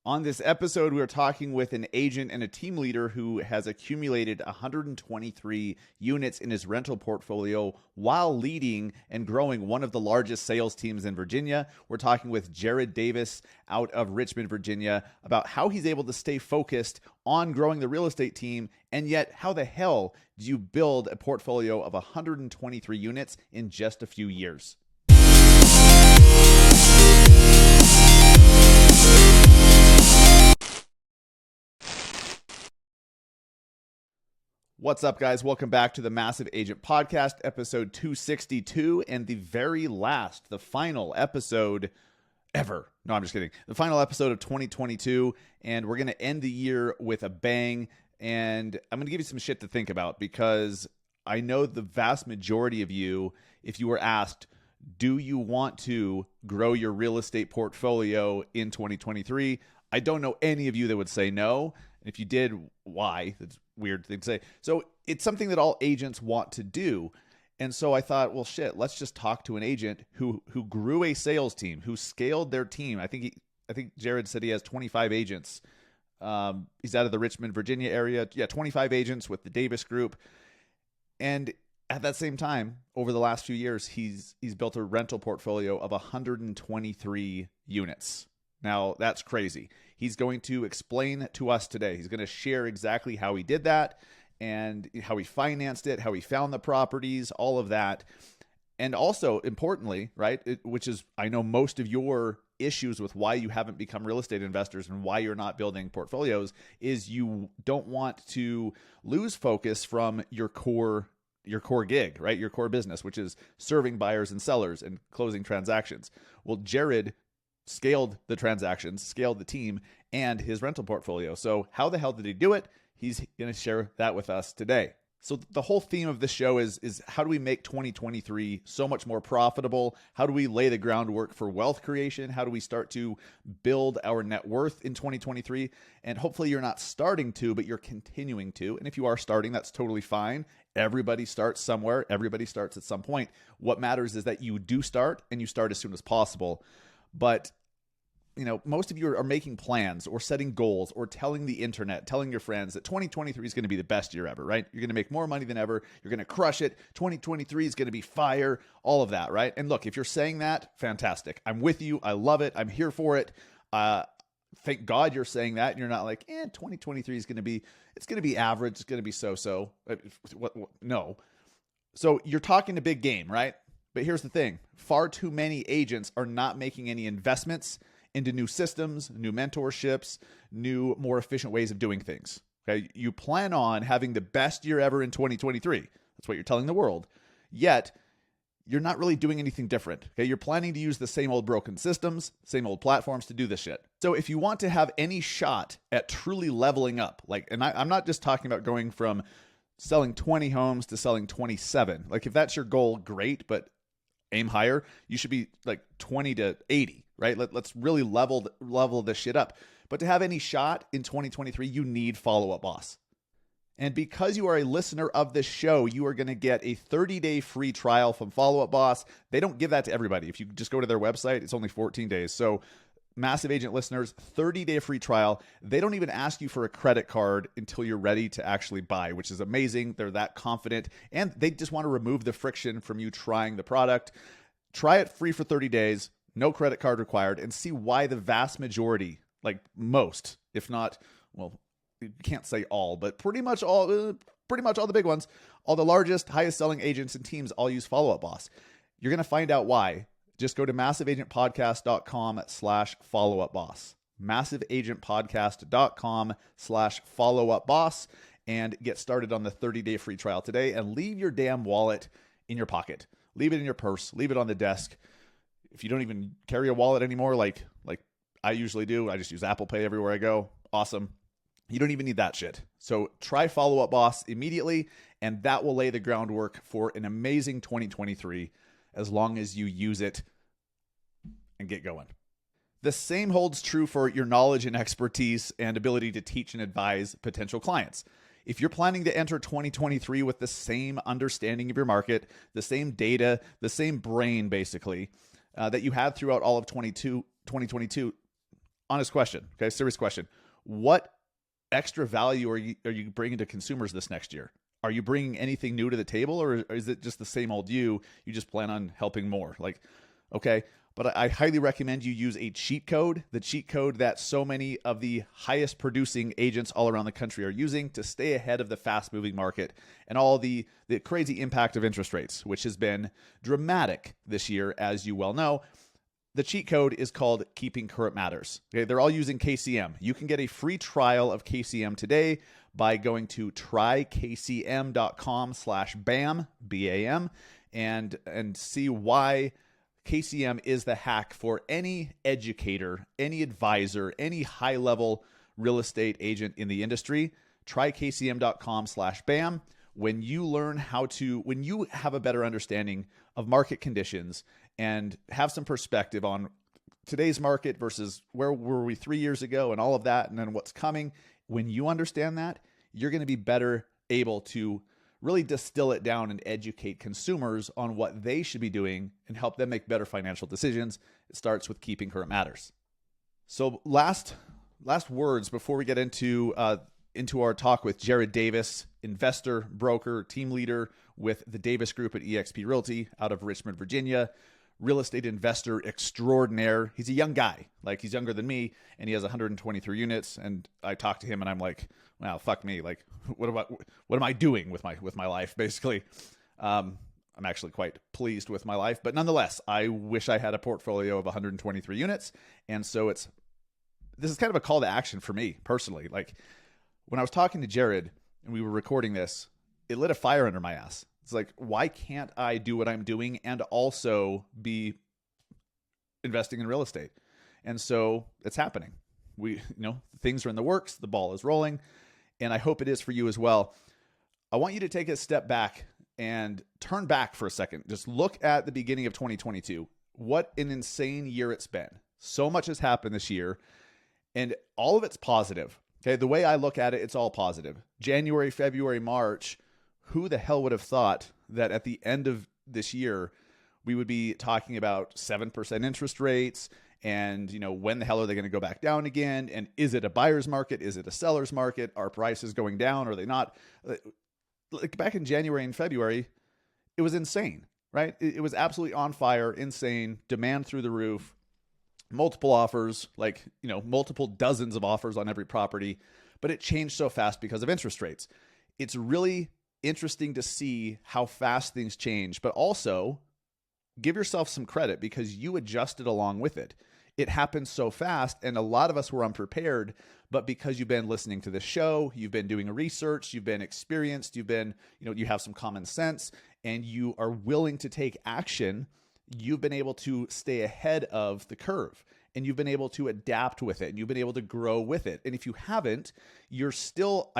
On this episode, we're talking with an agent and a team leader who has accumulated 123 units in his rental portfolio while leading and growing one of the largest sales teams in Virginia. We're talking with Jared Davis out of Richmond, Virginia, about how he's able to stay focused on growing the real estate team, and yet how the hell do you build a portfolio of 123 units in just a few years? What's up, guys? Welcome back to the Massive Agent Podcast, episode 262, and the very last, the final episode ever. No, I'm just kidding. The final episode of 2022, and we're going to end the year with a bang, and I'm going to give you some shit to think about, because I know the vast majority of you, if you were asked, do you want to grow your real estate portfolio in 2023? I don't know any of you that would say no. And if you did, why? That's a weird thing to say. So it's something that all agents want to do. And so I thought, well, shit, let's just talk to an agent who grew a sales team, who scaled their team. I think Jared said he has 25 agents. He's out of the Richmond, Virginia area. Yeah, 25 agents with the Davis Group. And at that same time, over the last few years, he's built a rental portfolio of 123 units. Now, that's crazy. He's going to explain to us today. He's going to share exactly how he did that and how he financed it, how he found the properties, all of that. And also, importantly, right, which is, I know most of your issues with why you haven't become real estate investors and why you're not building portfolios is you don't want to lose focus from your core gig, right? Your core business, which is serving buyers and sellers and closing transactions. Well, Jared scaled the transactions, scaled the team, and his rental portfolio. So how the hell did he do it? He's going to share that with us today. So the whole theme of this show is how do we make 2023 so much more profitable? How do we lay the groundwork for wealth creation? How do we start to build our net worth in 2023? And hopefully you're not starting to, but you're continuing to. And if you are starting, that's totally fine. Everybody starts somewhere. Everybody starts at some point. What matters is that you do start, and you start as soon as possible. But most of you are making plans or setting goals or telling the internet, telling your friends that 2023 is going to be the best year ever, right? You're going to make more money than ever. You're going to crush it. 2023 is going to be fire, all of that, right? And look, if you're saying that, fantastic. I'm with you. I love it. I'm here for it. Thank God you're saying that. And you're not like, 2023 is going to be, it's going to be average. It's going to be so-so. No. So you're talking a big game, right? But here's the thing. Far too many agents are not making any investments into new systems, new mentorships, new, more efficient ways of doing things. Okay, you plan on having the best year ever in 2023. That's what you're telling the world. Yet, you're not really doing anything different. Okay, you're planning to use the same old broken systems, same old platforms to do this shit. So if you want to have any shot at truly leveling up, I'm not just talking about going from selling 20 homes to selling 27. Like, if that's your goal, great, but aim higher. You should be like 20 to 80, right? Let's really level this shit up. But to have any shot in 2023, you need Follow Up Boss. And because you are a listener of this show, you are going to get a 30-day free trial from Follow Up Boss. They don't give that to everybody. If you just go to their website, it's only 14 days. So Massive Agent listeners, 30-day free trial. They don't even ask you for a credit card until you're ready to actually buy, which is amazing. They're that confident, and they just want to remove the friction from you trying the product. Try it free for 30 days, no credit card required, and see why the vast majority, like most, if not, well, you can't say all, but pretty much all the big ones, all the largest, highest selling agents and teams all use Follow Up Boss. You're going to find out why. Just go to massiveagentpodcast.com/followupboss, massiveagentpodcast.com/followupboss, and get started on the 30-day free trial today, and leave your damn wallet in your pocket. Leave it in your purse. Leave it on the desk. If you don't even carry a wallet anymore, like I usually do, I just use Apple Pay everywhere I go. Awesome. You don't even need that shit. So try Follow Up Boss immediately, and that will lay the groundwork for an amazing 2023 as long as you use it and get going. The same holds true for your knowledge and expertise and ability to teach and advise potential clients. If you're planning to enter 2023 with the same understanding of your market, the same data, the same brain basically, that you had throughout all of 2022, honest question. Okay. Serious question. What extra value are you bringing to consumers this next year? Are you bringing anything new to the table, or is it just the same old you? You just plan on helping more? Like, okay. But I highly recommend you use a cheat code, the cheat code that so many of the highest producing agents all around the country are using to stay ahead of the fast moving market and all the crazy impact of interest rates, which has been dramatic this year, as you well know. The cheat code is called Keeping Current Matters. Okay, they're all using KCM. You can get a free trial of KCM today by going to trykcm.com/BAM, B-A-M, and see why KCM is the hack for any educator, any advisor, any high-level real estate agent in the industry. Try kcm.com/BAM. When you have a better understanding of market conditions and have some perspective on today's market versus where were we 3 years ago and all of that, and then what's coming, when you understand that, you're going to be better able to really distill it down and educate consumers on what they should be doing and help them make better financial decisions. It starts with Keeping Current Matters. So last words before we get into our talk with Jared Davis, investor, broker, team leader with the Davis Group at eXp Realty out of Richmond, Virginia, real estate investor extraordinaire. He's a young guy, like he's younger than me, and he has 123 units. And I talk to him and I'm like, wow, fuck me. Like, what am I doing with my life? Basically, I'm actually quite pleased with my life, but nonetheless, I wish I had a portfolio of 123 units. And so this is kind of a call to action for me personally. Like when I was talking to Jared and we were recording this, it lit a fire under my ass. It's like, why can't I do what I'm doing and also be investing in real estate? And so it's happening. Things are in the works. The ball is rolling. And I hope it is for you as well. I want you to take a step back and turn back for a second. Just look at the beginning of 2022. What an insane year it's been. So much has happened this year, and all of it's positive. Okay, the way I look at it, it's all positive. January, February, March, who the hell would have thought that at the end of this year, we would be talking about 7% interest rates, and when the hell are they going to go back down again? And is it a buyer's market? Is it a seller's market? Are prices going down? Are they not? Like back in January and February, it was insane, right? It was absolutely on fire, insane, demand through the roof, multiple offers, multiple dozens of offers on every property. But it changed so fast because of interest rates. It's really interesting to see how fast things change, but also give yourself some credit because you adjusted along with it. It happened so fast, and a lot of us were unprepared, but because you've been listening to this show, you've been doing research, you've been experienced, you've been, you have some common sense, and you are willing to take action, you've been able to stay ahead of the curve, and you've been able to adapt with it, and you've been able to grow with it. And if you haven't, you're still,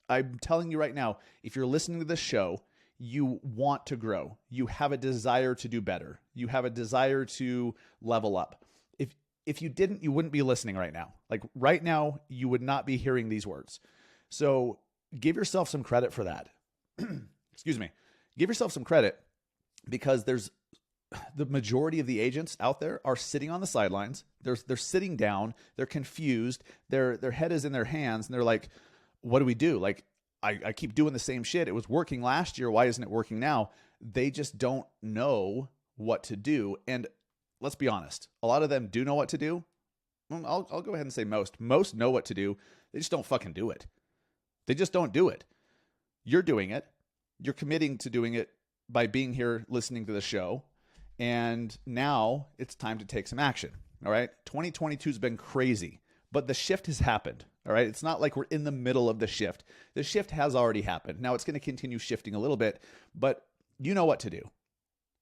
I'm telling you right now, if you're listening to this show, you want to grow. You have a desire to do better. You have a desire to level up. If you didn't, you wouldn't be listening right now. Like right now, you would not be hearing these words. So give yourself some credit for that. Excuse me. Give yourself some credit because the majority of the agents out there are sitting on the sidelines. They're sitting down. They're confused. Their head is in their hands, and they're like, what do we do? Like, I keep doing the same shit. It was working last year. Why isn't it working now? They just don't know what to do. And let's be honest, a lot of them do know what to do. Well, I'll go ahead and say most. Most know what to do. They just don't fucking do it. They just don't do it. You're doing it. You're committing to doing it by being here listening to the show. And now it's time to take some action. All right. 2022 has been crazy, but the shift has happened. All right. It's not like we're in the middle of the shift. The shift has already happened. Now it's going to continue shifting a little bit, but you know what to do.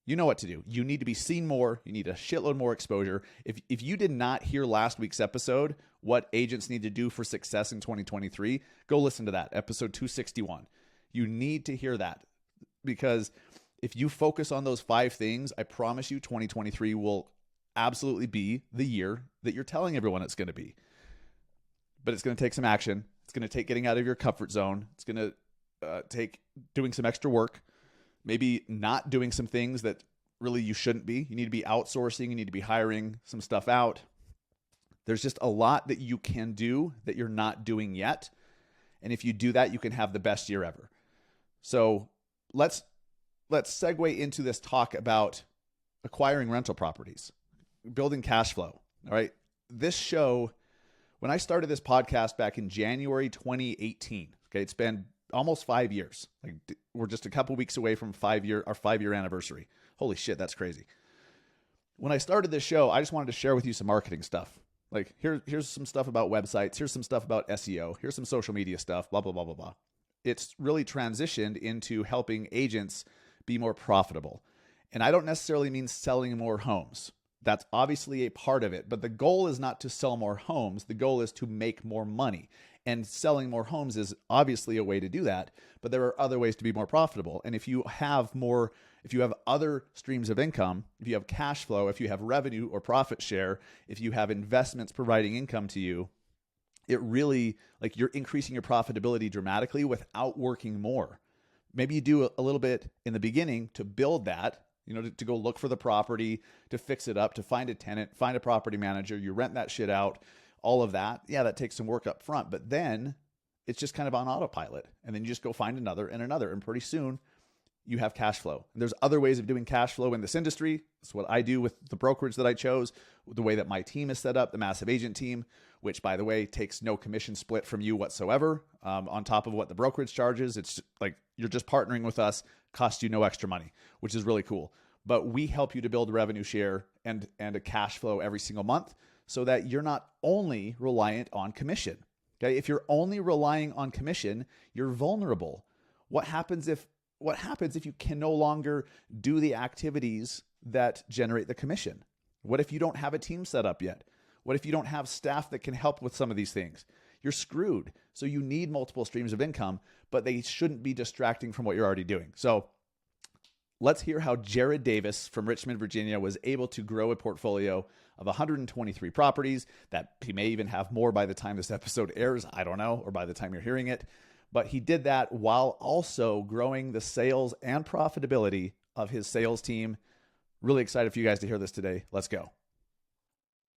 You know what to do. You need to be seen more. You need a shitload more exposure. If you did not hear last week's episode, what agents need to do for success in 2023, go listen to that, episode 261. You need to hear that because if you focus on those 5 things, I promise you 2023 will absolutely be the year that you're telling everyone it's going to be. But it's going to take some action. It's going to take getting out of your comfort zone. It's going to take doing some extra work. Maybe not doing some things that really you shouldn't be. You need to be outsourcing. You need to be hiring some stuff out. There's just a lot that you can do that you're not doing yet. And if you do that, you can have the best year ever. So let's segue into this talk about acquiring rental properties, building cash flow. All right. This show, when I started this podcast back in January 2018, okay, it's been almost 5 years. Like we're just a couple weeks away from our 5-year anniversary. Holy shit, that's crazy. When I started this show, I just wanted to share with you some marketing stuff. Like here's some stuff about websites. Here's some stuff about SEO. Here's some social media stuff, blah, blah, blah, blah, blah. It's really transitioned into helping agents be more profitable. And I don't necessarily mean selling more homes. That's obviously a part of it, but the goal is not to sell more homes. The goal is to make more money. And selling more homes is obviously a way to do that, but there are other ways to be more profitable. And if you have other streams of income, if you have cash flow, if you have revenue or profit share, if you have investments providing income to you, it really, like, you're increasing your profitability dramatically without working more. Maybe you do a little bit in the beginning to build that, to go look for the property, to fix it up, to find a tenant, find a property manager, you rent that shit out, all of that. Yeah, that takes some work up front, but then it's just kind of on autopilot. And then you just go find another and another. And pretty soon you have cash flow. And there's other ways of doing cash flow in this industry. It's what I do with the brokerage that I chose, the way that my team is set up, the massive agent team, which, by the way, takes no commission split from you whatsoever. On top of what the brokerage charges, it's like you're just partnering with us, costs you no extra money, which is really cool. But we help you to build revenue share and a cash flow every single month so that you're not only reliant on commission. Okay, if you're only relying on commission, you're vulnerable. What happens if you can no longer do the activities that generate the commission? What if you don't have a team set up yet? What if you don't have staff that can help with some of these things? You're screwed. So you need multiple streams of income, but they shouldn't be distracting from what you're already doing. So let's hear how Jared Davis from Richmond, Virginia was able to grow a portfolio of 123 properties that he may even have more by the time this episode airs. I don't know, or by the time you're hearing it. But he did that while also growing the sales and profitability of his sales team. Really excited for you guys to hear this today. Let's go.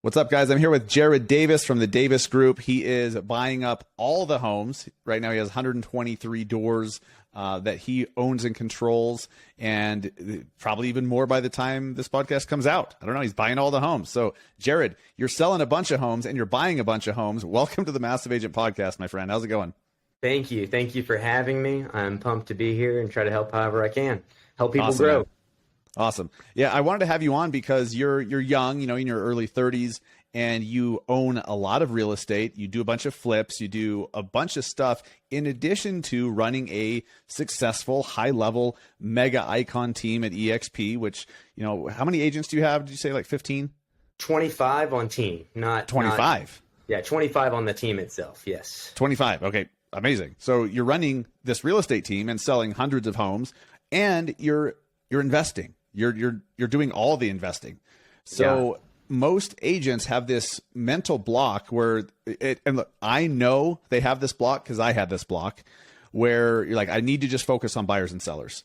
What's up, guys? I'm here with Jared Davis from the Davis Group. He is buying up all the homes. Right now he has 123 doors that he owns and controls, and probably even more by the time this podcast comes out. I don't know. He's buying all the homes. So, Jared, you're selling a bunch of homes and you're buying a bunch of homes. Welcome to the Massive Agent Podcast, my friend. How's it going? Thank you. Thank you for having me. I'm pumped to be here and try to help however I can. Help people Awesome, grow. man. Awesome. Yeah, I wanted to have you on because you're young, in your early 30s, and you own a lot of real estate. You do a bunch of flips. You do a bunch of stuff in addition to running a successful, high-level mega icon team at EXP, which, how many agents do you have? Did you say like 15? 25 on team, not 25. Yeah, 25 on the team itself. Yes. 25. Okay. Amazing. So you're running this real estate team and selling hundreds of homes, and you're investing. You're doing all the investing. So most agents have this mental block where and look, I know they have this block because I had this block where you're like, I need to just focus on buyers and sellers.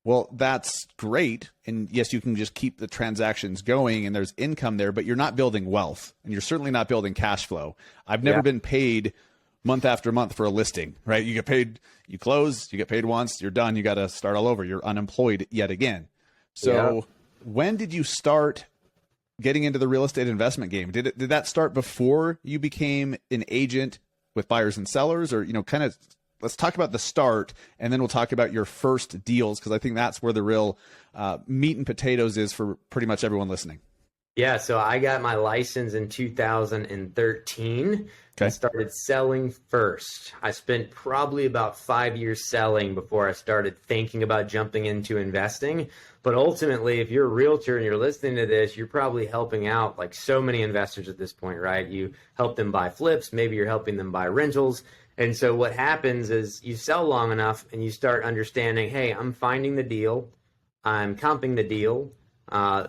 Well, that's great. And yes, you can just keep the transactions going and there's income there, but you're not building wealth and you're certainly not building cash flow. I've never been paid month after month for a listing, right? You get paid, you close, you get paid once, you're done. You got to start all over. You're unemployed yet again. So when did you start getting into the real estate investment game? Did that start before you became an agent with buyers and sellers, or, kind of, let's talk about the start and then we'll talk about your first deals, because I think that's where the real meat and potatoes is for pretty much everyone listening. Yeah, so I got my license in 2013 and started selling first. I spent probably about 5 years selling before I started thinking about jumping into investing. But ultimately, if you're a realtor and you're listening to this, you're probably helping out like so many investors at this point, right? You help them buy flips, maybe you're helping them buy rentals. And so what happens is you sell long enough and you start understanding, hey, I'm finding the deal, I'm comping the deal.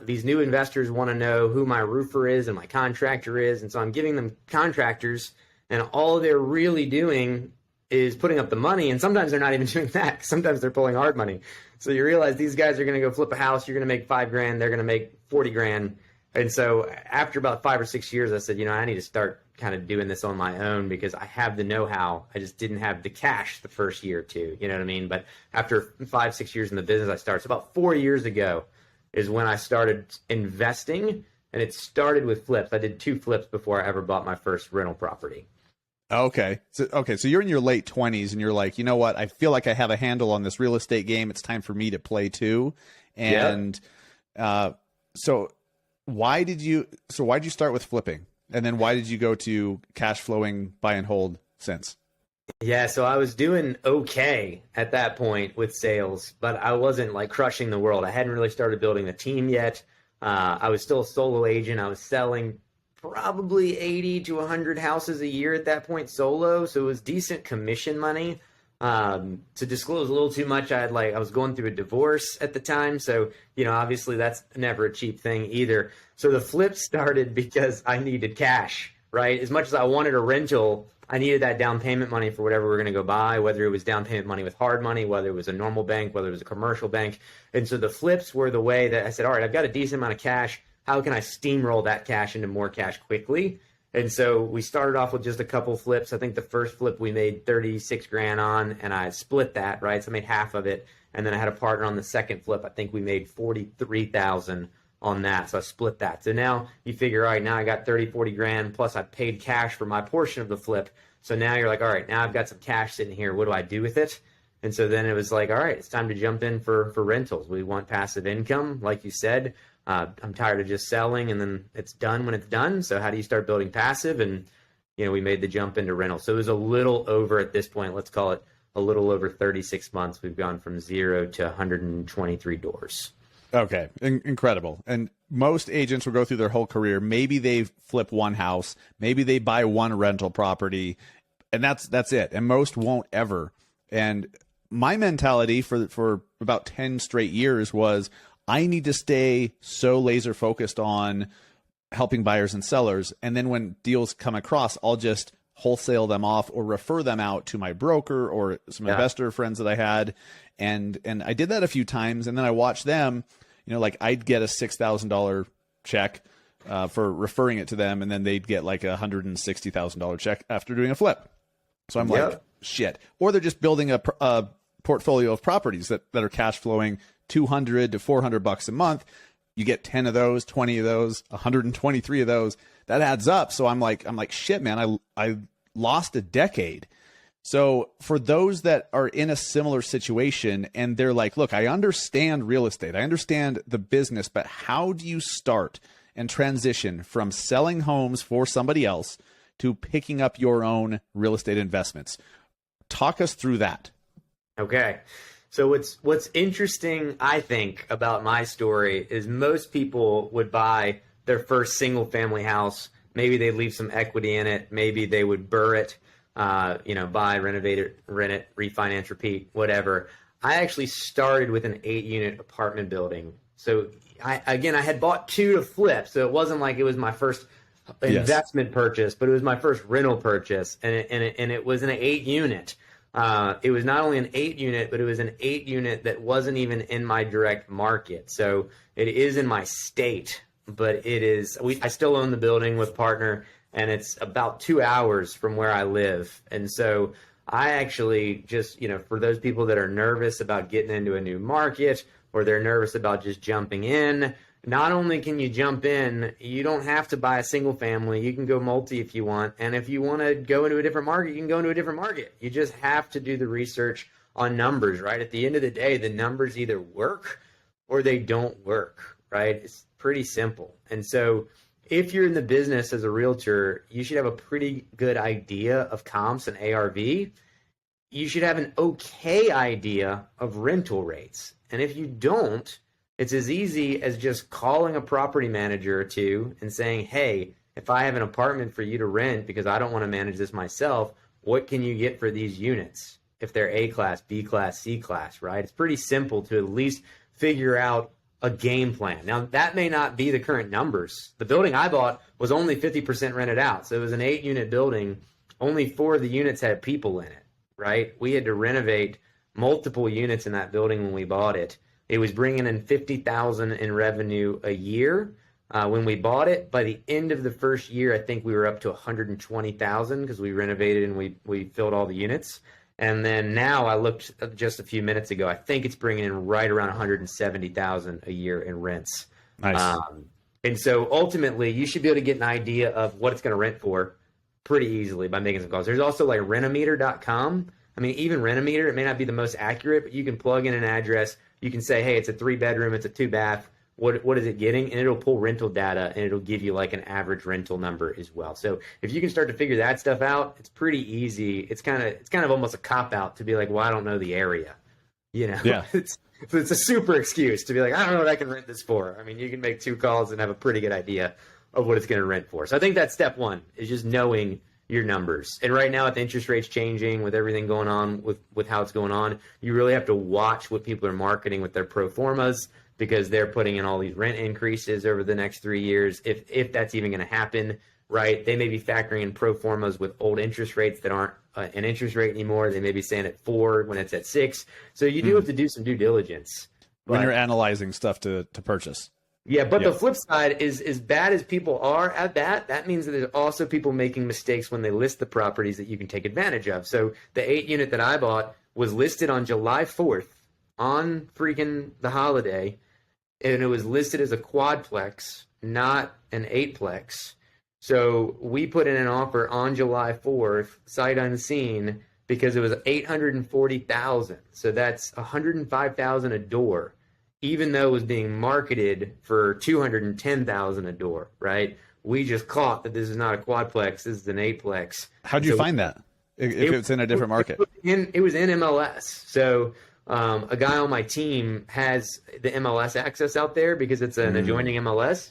These new investors want to know who my roofer is and my contractor is. And so I'm giving them contractors, and all they're really doing is putting up the money. And sometimes they're not even doing that. Sometimes they're pulling hard money. So you realize these guys are going to go flip a house. You're going to make $5,000. They're going to make $40,000. And so after about 5 or 6 years, I said, I need to start kind of doing this on my own because I have the know-how. I just didn't have the cash the first year or two. You know what I mean? But after 5, 6 years in the business, I started. So about 4 years ago is when I started investing, and it started with flips. I did 2 flips before I ever bought my first rental property. Okay. So you're in your late 20s and you're like, you know what? I feel like I have a handle on this real estate game. It's time for me to play too. And so why did you start with flipping? And then why did you go to cash flowing buy and hold since? Yeah, so I was doing okay at that point with sales, but I wasn't like crushing the world. I hadn't really started building the team yet. I was still a solo agent. I was selling probably 80 to 100 houses a year at that point solo. So it was decent commission money. To disclose a little too much, I was going through a divorce at the time. So, obviously that's never a cheap thing either. So the flip started because I needed cash, right? As much as I wanted a rental, I needed that down payment money for whatever we're going to go buy, whether it was down payment money with hard money, whether it was a normal bank, whether it was a commercial bank. And so the flips were the way that I said, all right, I've got a decent amount of cash. How can I steamroll that cash into more cash quickly? And so we started off with just a couple flips. I think the first flip we made 36 grand on, and I split that, right? So I made half of it. And then I had a partner on the second flip. I think we made 43,000 on that. So I split that. So now you figure, all right, now I got 30, 40 grand, plus I paid cash for my portion of the flip. So now you're like, all right, now I've got some cash sitting here. What do I do with it? And so then it was like, all right, it's time to jump in for rentals. We want passive income, like you said. I'm tired of just selling and then it's done when it's done. So how do you start building passive? And, we made the jump into rental. So it was a little over at this point, let's call it a little over 36 months. We've gone from 0 to 123 doors. Okay. Incredible. And most agents will go through their whole career. Maybe they flip one house, maybe they buy one rental property, and that's it. And most won't ever. And my mentality for about 10 straight years was, I need to stay so laser focused on helping buyers and sellers. And then when deals come across, I'll just wholesale them off or refer them out to my broker or some investor friends that I had. And I did that a few times. And then I watched them, like I'd get a $6,000 check for referring it to them. And then they'd get like a $160,000 check after doing a flip. So I'm like, shit. Or they're just building a portfolio of properties that are cash flowing $200 to $400 a month. You get 10 of those, 20 of those, 123 of those. That adds up. So I'm like, shit, man, I lost a decade. So for those that are in a similar situation and they're like, look, I understand real estate, I understand the business, but how do you start and transition from selling homes for somebody else to picking up your own real estate investments? Talk us through that. Okay. So what's interesting, I think, about my story is most people would buy their first single family house. Maybe they leave some equity in it. Maybe they would BA.R.K it, buy, renovate it, rent it, refinance, repeat, whatever. I actually started with an 8-unit apartment building. So I had bought 2 to flip. So it wasn't like it was my first investment purchase, but it was my first rental purchase. And it was an 8-unit. It was not only an 8-unit, but it was an 8-unit that wasn't even in my direct market. So it is in my state, but I still own the building with partner, and it's about 2 hours from where I live. And so I actually just, for those people that are nervous about getting into a new market or they're nervous about just jumping in, not only can you jump in, you don't have to buy a single family. You can go multi if you want. And if you want to go into a different market, you can go into a different market. You just have to do the research on numbers, right? At the end of the day, the numbers either work or they don't work, right? It's pretty simple. And so if you're in the business as a realtor, you should have a pretty good idea of comps and ARV. You should have an okay idea of rental rates. And if you don't, it's as easy as just calling a property manager or two and saying, hey, if I have an apartment for you to rent because I don't want to manage this myself, what can you get for these units? If they're A class, B class, C class, right? It's pretty simple to at least figure out a game plan. Now, that may not be the current numbers. The building I bought was only 50% rented out. So it was an 8-unit building. Only 4 of the units had people in it, right? We had to renovate multiple units in that building when we bought it. It was bringing in $50,000 in revenue a year. when we bought it. By the end of the first year, I think we were up to 120,000 because we renovated and we filled all the units. And then now I looked just a few minutes ago. I think it's bringing in right around 170,000 a year in rents. Nice. And so ultimately, you should be able to get an idea of what it's going to rent for pretty easily by making some calls. There's also like renometer.com. I mean, even Renometer, it may not be the most accurate, but you can plug in an address. You can say, hey, it's a 3-bedroom, it's a 2-bath. What is it getting? And it'll pull rental data, and it'll give you like an average rental number as well. So if you can start to figure that stuff out, it's pretty easy. It's kind of almost a cop out to be like, well, I don't know the area. You know, yeah. it's a super excuse to be like, I don't know what I can rent this for. I mean, you can make 2 calls and have a pretty good idea of what it's going to rent for. So I think that's step one, is just knowing your numbers. And right now, with interest rates changing, with everything going on, with how it's going on, you really have to watch what people are marketing with their pro formas, because they're putting in all these rent increases over the next 3 years, if that's even going to happen, right? They may be factoring in pro formas with old interest rates that aren't an interest rate anymore. They may be saying at 4 when it's at 6. So you do have to do some due diligence when you're analyzing stuff to purchase. Yeah, but the flip side is, as bad as people are at that means that there's also people making mistakes when they list the properties that you can take advantage of. So the 8 unit that I bought was listed on July 4th on freaking the holiday, and it was listed as a quadplex, not an 8-plex. So we put in an offer on July 4th, sight unseen, because it was $840,000. So that's $105,000 a door, even though it was being marketed for $210,000 a door, right? We just caught that this is not a quadplex, this is an 8-plex. How'd you find that? If it's in a different market? It was in MLS. So a guy on my team has the MLS access out there because it's an adjoining MLS.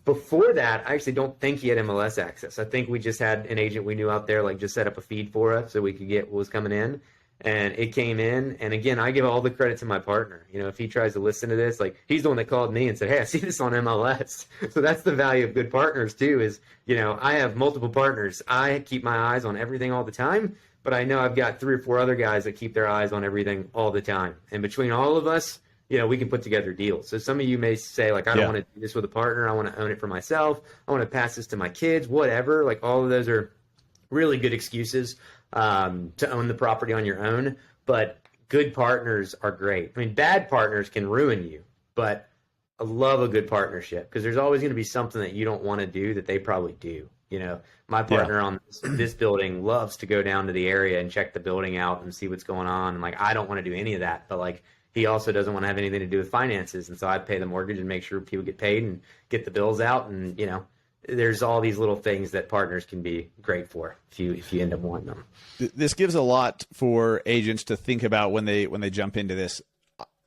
Before that, I actually don't think he had MLS access. I think we just had an agent we knew out there, like, just set up a feed for us so we could get what was coming in. And it came in. And again, I give all the credit to my partner. You know, if he tries to listen to this, like, he's the one that called me and said, hey, I see this on MLS. So that's the value of good partners too, is, you know, I have multiple partners. I keep my eyes on everything all the time, but I know I've got 3 or 4 other guys that keep their eyes on everything all the time. And between all of us, you know, we can put together deals. So some of you may say, like, I don't want to do this with a partner. I want to own it for myself. I want to pass this to my kids, whatever. Like, all of those are really good excuses to own the property on your own. But good partners are great. I mean, bad partners can ruin you, but I love a good partnership, because there's always going to be something that you don't want to do that they probably do. You know, my partner on this building loves to go down to the area and check the building out and see what's going on. And, like, I don't want to do any of that, but, like, he also doesn't want to have anything to do with finances. And so I pay the mortgage and make sure people get paid and get the bills out. And, you know, there's all these little things that partners can be great for if you end up wanting them. This gives a lot for agents to think about when they jump into this.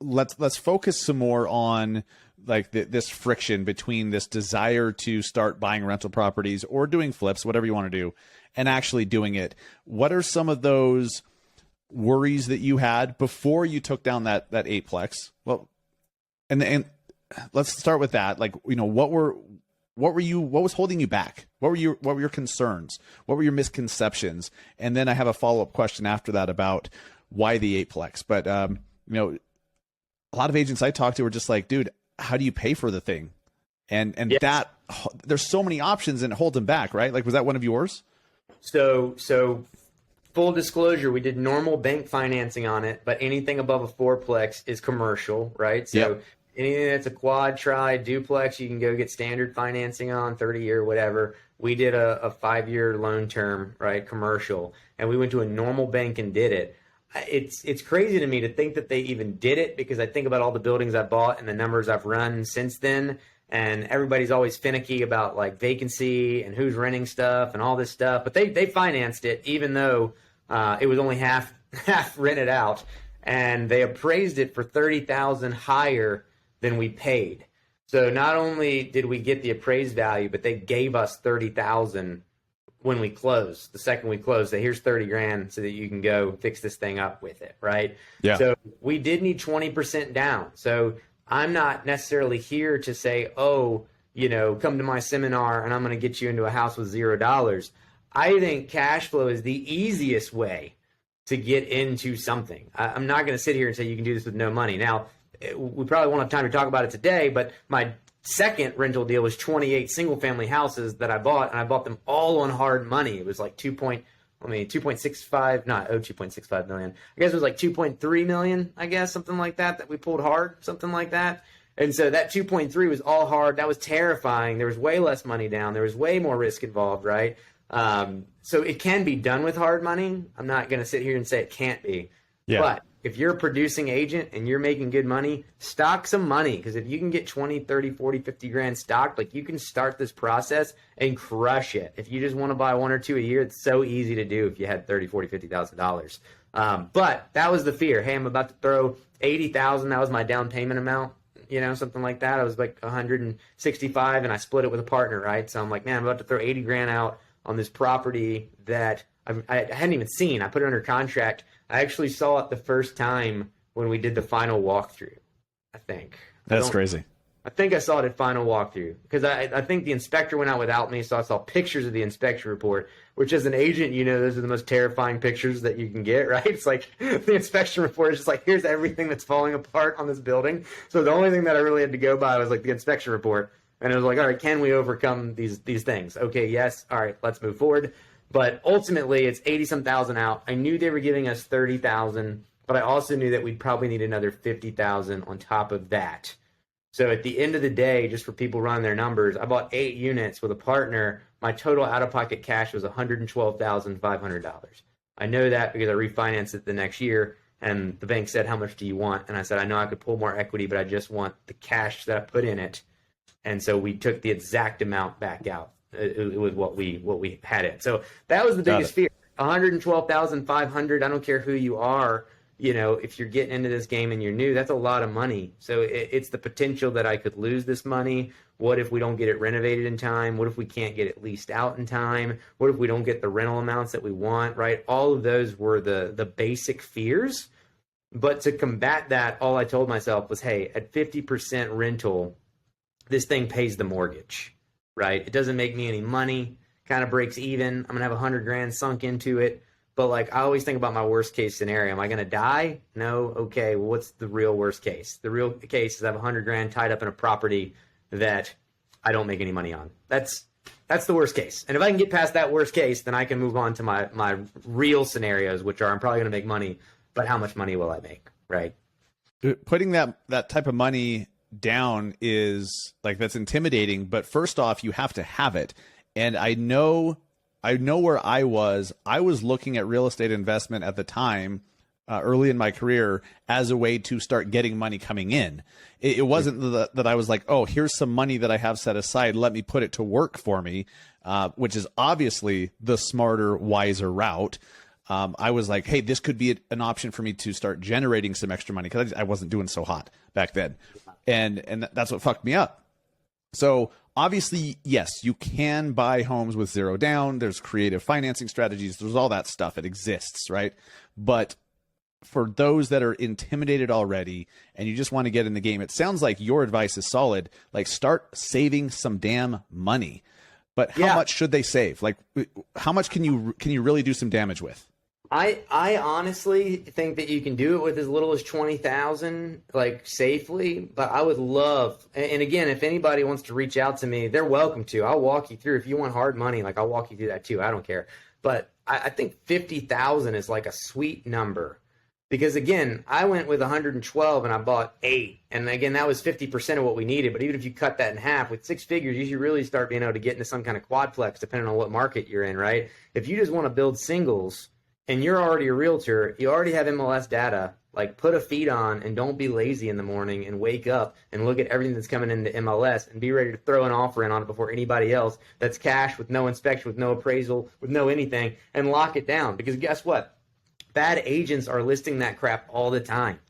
Let's focus some more on, like, this friction between this desire to start buying rental properties or doing flips, whatever you want to do, and actually doing it. What are some of those worries that you had before you took down that 8-plex? Well, and let's start with that. Like, you know, what was holding you back? What were your concerns? What were your misconceptions? And then I have a follow-up question after that about why the 8-plex. But you know, a lot of agents I talk to are just like, dude, how do you pay for the thing? And that there's so many options, and it holds them back, right? Like, was that one of yours? So full disclosure, we did normal bank financing on it, but anything above a 4-plex is commercial, right? So anything that's a quad, tri, duplex, you can go get standard financing on, 30-year, whatever. We did a 5-year loan term, right, commercial, and we went to a normal bank and did it. It's crazy to me to think that they even did it, because I think about all the buildings I bought and the numbers I've run since then, and everybody's always finicky about, like, vacancy and who's renting stuff and all this stuff. But they financed it, even though it was only half rented out, and they appraised it for $30,000 higher than we paid. So not only did we get the appraised value, but they gave us $30,000 when we closed. The second we closed, say, here's $30,000 so that you can go fix this thing up with it, right? Yeah. So we did need 20% down. So I'm not necessarily here to say, oh, you know, come to my seminar and I'm going to get you into a house with $0. I think cash flow is the easiest way to get into something. I'm not going to sit here and say you can do this with no money. Now, we probably won't have time to talk about it today, but my second rental deal was 28 single family houses that I bought, and I bought them all on hard money. It was like 2.65 million. I guess it was like 2.3 million, I guess, something like that we pulled hard, something like that. And so that 2.3 was all hard. That was terrifying. There was way less money down. There was way more risk involved, right? So it can be done with hard money. I'm not going to sit here and say it can't be. Yeah. But if you're a producing agent and you're making good money, stock some money. Because if you can get 20, 30, 40, 50 grand stocked, like, you can start this process and crush it. If you just want to buy one or two a year, it's so easy to do if you had 30, 40, $50,000. But that was the fear. Hey, I'm about to throw 80,000. That was my down payment amount. You know, something like that. I was like 165 and I split it with a partner, right? So I'm like, man, I'm about to throw 80 grand out on this property that I hadn't even seen. I put it under contract. I actually saw it the first time when we did the final walkthrough, I think. That's crazy. I think I saw it at final walkthrough because I think the inspector went out without me, so I saw pictures of the inspection report, which as an agent, you know, those are the most terrifying pictures that you can get, right? It's like the inspection report is just like, here's everything that's falling apart on this building. So the only thing that I really had to go by was like the inspection report. And it was like, all right, can we overcome these things? Okay, yes. All right, let's move forward. But ultimately, it's 80-some thousand out. I knew they were giving us 30,000, but I also knew that we'd probably need another 50,000 on top of that. So at the end of the day, just for people running their numbers, I bought 8 units with a partner. My total out-of-pocket cash was $112,500. I know that because I refinanced it the next year, and the bank said, how much do you want? And I said, I know I could pull more equity, but I just want the cash that I put in it. And so we took the exact amount back out. It was what we had it. So that was the biggest fear. $112,500. I don't care who you are. You know, if you're getting into this game and you're new, that's a lot of money. So it's the potential that I could lose this money. What if we don't get it renovated in time? What if we can't get it leased out in time? What if we don't get the rental amounts that we want, right? All of those were the basic fears. But to combat that, all I told myself was, hey, at 50% rental, this thing pays the mortgage, right? It doesn't make me any money, kind of breaks even. I'm going to have 100 grand sunk into it. But like, I always think about my worst case scenario. Am I going to die? No. Okay. Well, what's the real worst case? The real case is I have 100 grand tied up in a property that I don't make any money on. That's the worst case. And if I can get past that worst case, then I can move on to my real scenarios, which are I'm probably going to make money, but how much money will I make? Right. Putting that type of money down is like, that's intimidating, but first off, you have to have it. And I know where I was looking at real estate investment at the time, early in my career, as a way to start getting money coming in. It wasn't that I was like, oh, here's some money that I have set aside, let me put it to work for me, which is obviously the smarter, wiser route. I was like, hey, this could be an option for me to start generating some extra money, because I wasn't doing so hot back then. And that's what fucked me up. So obviously, yes, you can buy homes with zero down. There's creative financing strategies. There's all that stuff. It exists, right? But for those that are intimidated already and you just want to get in the game, it sounds like your advice is solid. Like, start saving some damn money. But how much should they save? Like, how much can you really do some damage with? I honestly think that you can do it with as little as 20,000, like, safely. But I would love, and again, if anybody wants to reach out to me, they're welcome to. I'll walk you through. If you want hard money, like, I'll walk you through that too. I don't care. But I think 50,000 is like a sweet number, because again, I went with 112 and I bought 8, and again, that was 50% of what we needed. But even if you cut that in half, with 6 figures, you should really start being able to get into some kind of quadplex, depending on what market you're in, right? If you just want to build singles, and you're already a realtor, you already have MLS data, like, put a feed on and don't be lazy in the morning and wake up and look at everything that's coming into MLS and be ready to throw an offer in on it before anybody else. That's cash, with no inspection, with no appraisal, with no anything, and lock it down. Because guess what? Bad agents are listing that crap all the time.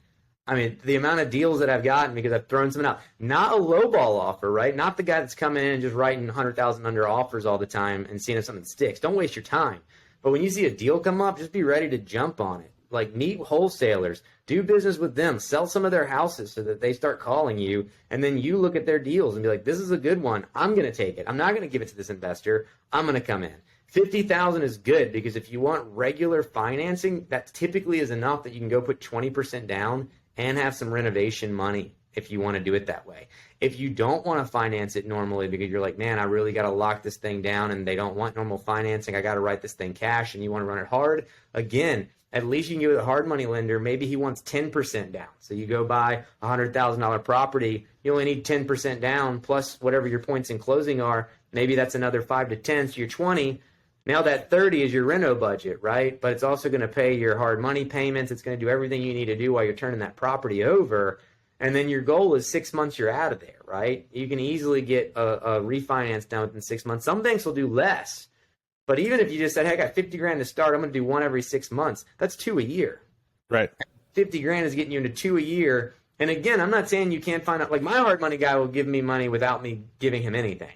I mean, the amount of deals that I've gotten because I've thrown something out, not a lowball offer, right? Not the guy that's coming in and just writing 100,000 under offers all the time and seeing if something sticks. Don't waste your time. But when you see a deal come up, just be ready to jump on it. Like, meet wholesalers, do business with them, sell some of their houses so that they start calling you, and then you look at their deals and be like, this is a good one. I'm going to take it. I'm not going to give it to this investor. I'm going to come in. 50,000 is good, because if you want regular financing, that typically is enough that you can go put 20% down and have some renovation money. if you want to do it that way. If you don't want to finance it normally because you're like, man, I really got to lock this thing down and they don't want normal financing, I got to write this thing cash, and you want to run it hard, again, at least you can give it a hard money lender. Maybe he wants 10% down. So you go buy a $100,000 property, you only need 10% down plus whatever your points in closing are. Maybe that's another 5 to 10, so you're 20. Now that 30 is your reno budget, right? But it's also going to pay your hard money payments. It's going to do everything you need to do while you're turning that property over. And then your goal is 6 months you're out of there, right? You can easily get a refinance done within 6 months. Some banks will do less. But even if you just said, hey, I got 50 grand to start, I'm going to do one every 6 months. That's 2 a year. Right. 50 grand is getting you into 2 a year. And again, I'm not saying you can't find out. Like my hard money guy will give me money without me giving him anything.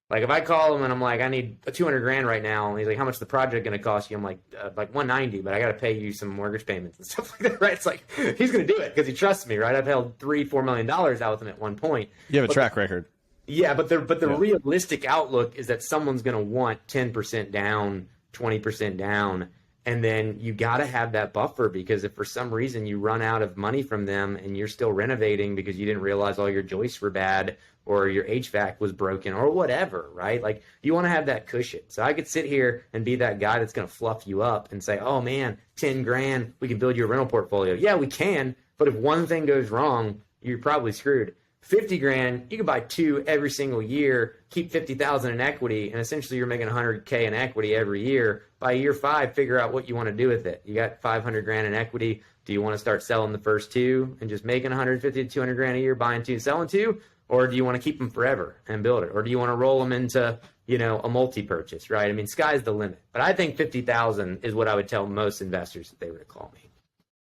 Like if I call him and I'm like, I need a 200 grand right now, and he's like, how much is the project going to cost you? I'm like 190, but I got to pay you some mortgage payments and stuff like that, right? It's like he's going to do it because he trusts me, right? I've held $3-4 million out with him at one point. You have a track record. Yeah, but the realistic outlook is that someone's going to want 10% down, 20% down, and then you got to have that buffer, because if for some reason you run out of money from them and you're still renovating because you didn't realize all your joists were bad or your HVAC was broken or whatever, right? Like you want to have that cushion. So I could sit here and be that guy that's going to fluff you up and say, oh man, 10 grand, we can build you a rental portfolio. Yeah, we can. But if one thing goes wrong, you're probably screwed. 50 grand, you can buy 2 every single year, keep 50,000 in equity, and essentially you're making 100K in equity every year. By year 5, figure out what you want to do with it. You got 500 grand in equity. Do you want to start selling the first 2 and just making 150 to 200 grand a year, buying 2, selling 2? Or do you want to keep them forever and build it? Or do you want to roll them into, a multi-purchase, right? I mean, sky's the limit. But I think 50,000 is what I would tell most investors if they were to call me.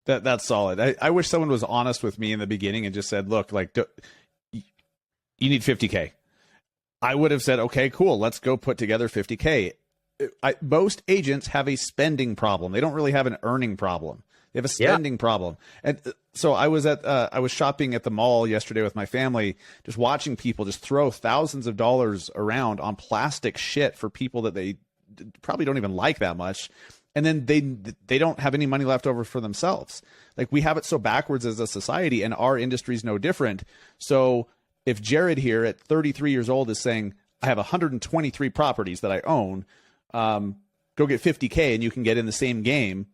That's solid. I wish someone was honest with me in the beginning and just said, look, like, you need 50K. I would have said, okay, cool, let's go put together 50K. Most agents have a spending problem. They don't really have an earning problem. They have a spending problem. And so I was shopping at the mall yesterday with my family, just watching people just throw thousands of dollars around on plastic shit for people that they probably don't even like that much. And then they don't have any money left over for themselves. Like, we have it so backwards as a society, and our industry is no different. So if Jared here at 33 years old is saying, I have 123 properties that I own, go get 50K and you can get in the same game,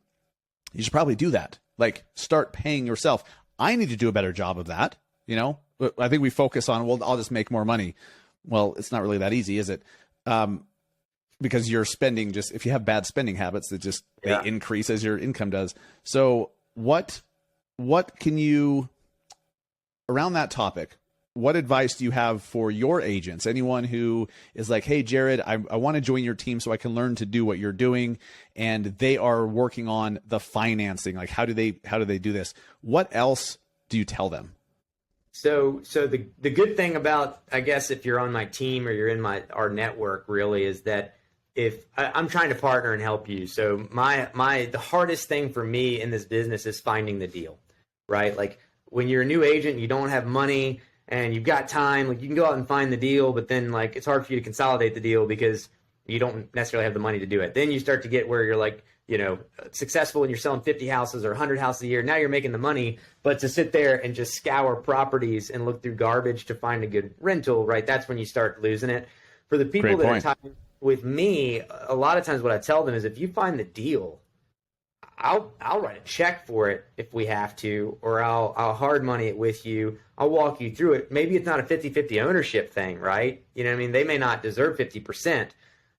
you should probably do that. Like, start paying yourself. I need to do a better job of that. I think we focus on, well, I'll just make more money. Well, it's not really that easy, is it? Because you're spending, just if you have bad spending habits, that just they increase as your income does. So what can you, around that topic, what advice do you have for your agents? Anyone who is like, hey, Jared, I want to join your team so I can learn to do what you're doing, and they are working on the financing. Like, how do they do this? What else do you tell them? So the good thing about, I guess, if you're on my team or you're in our network, really, is that if I'm trying to partner and help you. So the hardest thing for me in this business is finding the deal, right? Like, when you're a new agent, you don't have money and you've got time, like, you can go out and find the deal, but then, like, it's hard for you to consolidate the deal because you don't necessarily have the money to do it. Then you start to get where you're like, successful and you're selling 50 houses or 100 houses a year. Now you're making the money, but to sit there and just scour properties and look through garbage to find a good rental, right? That's when you start losing it. For the people that are tied with me, a lot of times what I tell them is, if you find the deal, I'll write a check for it if we have to, or I'll hard money it with you. I'll walk you through it. Maybe it's not a 50-50 ownership thing, right? You know what I mean? They may not deserve 50%,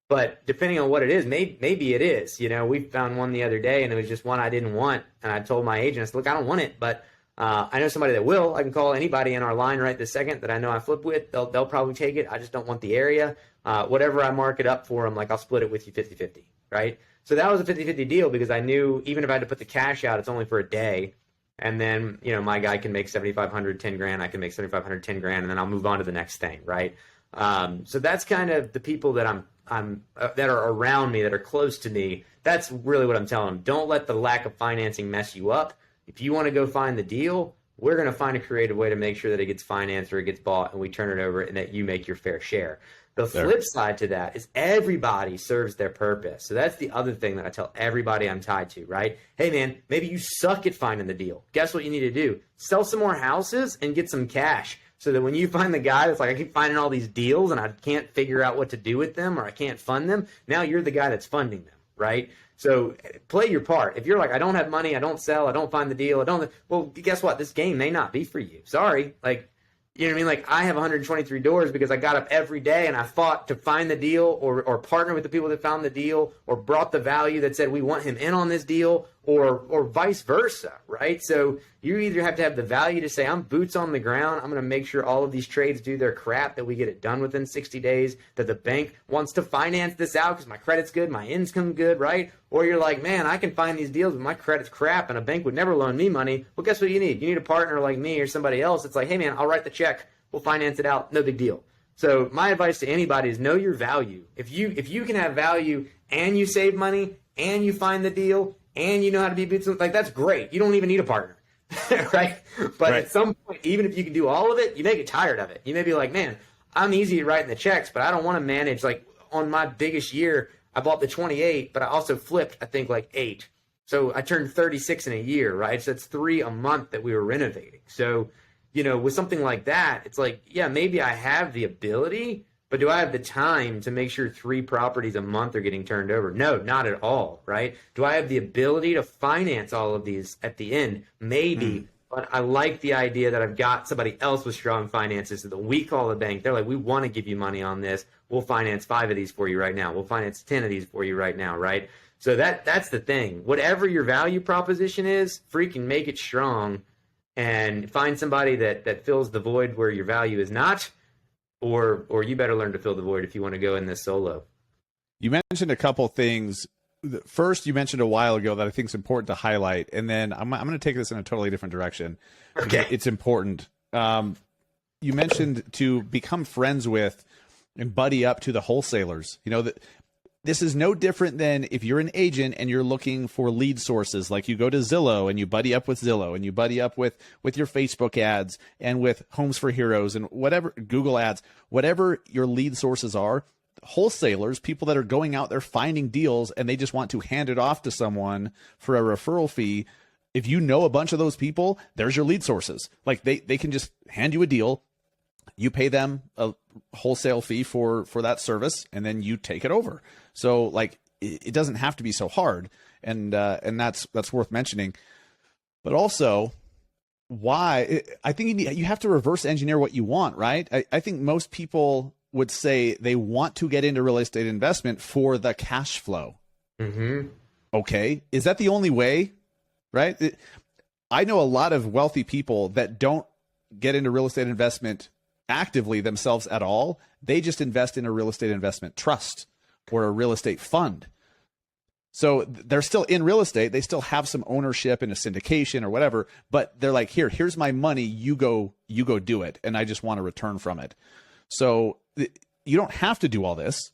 but depending on what it is, maybe it is. We found one the other day and it was just one I didn't want. And I told my agent, I said, look, I don't want it, but I know somebody that will. I can call anybody in our line right this second that I know I flip with. They'll probably take it. I just don't want the area. Whatever I mark it up for, I'm like, I'll split it with you 50-50, right? So that was a 50-50 deal, because I knew even if I had to put the cash out, it's only for a day. And then, my guy can make 7,500, 10 grand. I can make 7,500, 10 grand, and then I'll move on to the next thing, right? So that's kind of the people that I'm that are around me, that are close to me. That's really what I'm telling them. Don't let the lack of financing mess you up. If you want to go find the deal, we're going to find a creative way to make sure that it gets financed or it gets bought and we turn it over and that you make your fair share. The flip side to that is everybody serves their purpose. So that's the other thing that I tell everybody I'm tied to, right? Hey, man, maybe you suck at finding the deal. Guess what you need to do? Sell some more houses and get some cash so that when you find the guy that's like, I keep finding all these deals and I can't figure out what to do with them or I can't fund them, now you're the guy that's funding them, right? So play your part. If you're like, I don't have money, I don't sell, I don't find the deal, well, guess what? This game may not be for you. Sorry. Like, you know what I mean? Like, I have 123 doors because I got up every day and I fought to find the deal or partner with the people that found the deal or brought the value that said we want him in on this deal or vice versa, right? So you either have to have the value to say, I'm boots on the ground. I'm going to make sure all of these trades do their crap, that we get it done within 60 days, that the bank wants to finance this out because my credit's good, my income good, right? Or you're like, man, I can find these deals, but my credit's crap and a bank would never loan me money. Well, guess what you need? You need a partner like me or somebody else. It's like, hey, man, I'll write the check. We'll finance it out. No big deal. So my advice to anybody is know your value. If you can have value and you save money and you find the deal and you know how to be boots, like, that's great. You don't even need a partner, right? But at some point, even if you can do all of it, you may get tired of it. You may be like, man, I'm easy at writing the checks, but I don't want to manage. Like, on my biggest year, I bought the 28, but I also flipped, I think, like 8. So I turned 36 in a year, right? So that's 3 a month that we were renovating. So, you know, with something like that, it's like, yeah, maybe I have the ability, but do I have the time to make sure 3 properties a month are getting turned over? No, not at all, right? Do I have the ability to finance all of these at the end? Maybe, but I like the idea that I've got somebody else with strong finances so that we call the bank. They're like, we want to give you money on this. We'll finance 5 of these for you right now. We'll finance 10 of these for you right now, right? So that's the thing. Whatever your value proposition is, freaking make it strong. And find somebody that fills the void where your value is not, or you better learn to fill the void if you want to go in this solo. You mentioned a couple things. First, you mentioned a while ago that I think is important to highlight, and then I'm going to take this in a totally different direction. Okay. It's important. You mentioned to become friends with and buddy up to the wholesalers. You know, that this is no different than if you're an agent and you're looking for lead sources, like you go to Zillow and you buddy up with Zillow and you buddy up with your Facebook ads and with Homes for Heroes and whatever, Google ads, whatever your lead sources are. Wholesalers, people that are going out there finding deals and they just want to hand it off to someone for a referral fee. If you know a bunch of those people, there's your lead sources. Like they can just hand you a deal. You pay them a wholesale fee for that service, and then you take it over. So like it doesn't have to be so hard, and that's worth mentioning. But also, why I think you have to reverse engineer what you want, right? I think most people would say they want to get into real estate investment for the cash flow. Mm-hmm. Okay, is that the only way? Right? I know a lot of wealthy people that don't get into real estate investment actively themselves at all. They just invest in a real estate investment trust or a real estate fund. So they're still in real estate. They still have some ownership in a syndication or whatever, but they're like, here's my money. You go do it. And I just want a return from it. So you don't have to do all this,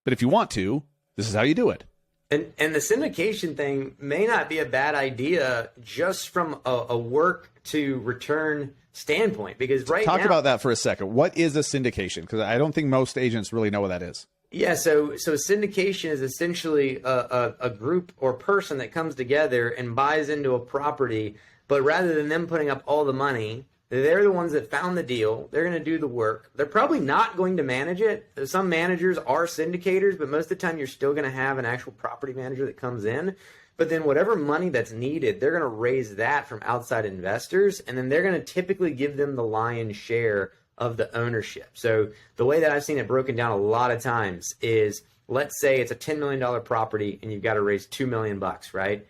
but if you want to, this is how you do it. And the syndication thing may not be a bad idea just from a work to return standpoint, because Talk about that for a second. What is a syndication? Because I don't think most agents really know what that is. Yeah, so syndication is essentially a group or person that comes together and buys into a property, but rather than them putting up all the money, they're the ones that found the deal. They're going to do the work. They're probably not going to manage it. Some managers are syndicators, but most of the time you're still going to have an actual property manager that comes in. But then whatever money that's needed, they're going to raise that from outside investors, and then they're going to typically give them the lion's share of the ownership. So the way that I've seen it broken down a lot of times is, let's say it's a $10 million property and you've got to raise $2 million, right?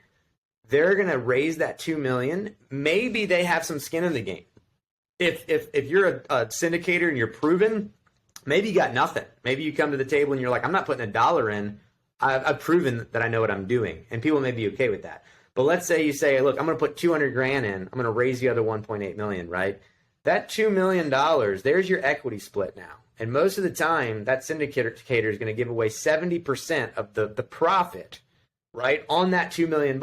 They're going to raise that $2 million. Maybe they have some skin in the game. If you're a syndicator and you're proven, maybe you got nothing. Maybe you come to the table and you're like, I'm not putting $1 in. I've proven that I know what I'm doing, and people may be okay with that. But let's say you say, look, I'm going to put $200,000 in. I'm going to raise the other $1.8 million, right? That $2 million, there's your equity split now. And most of the time, that syndicator is going to give away 70% of the profit, right, on that $2 million.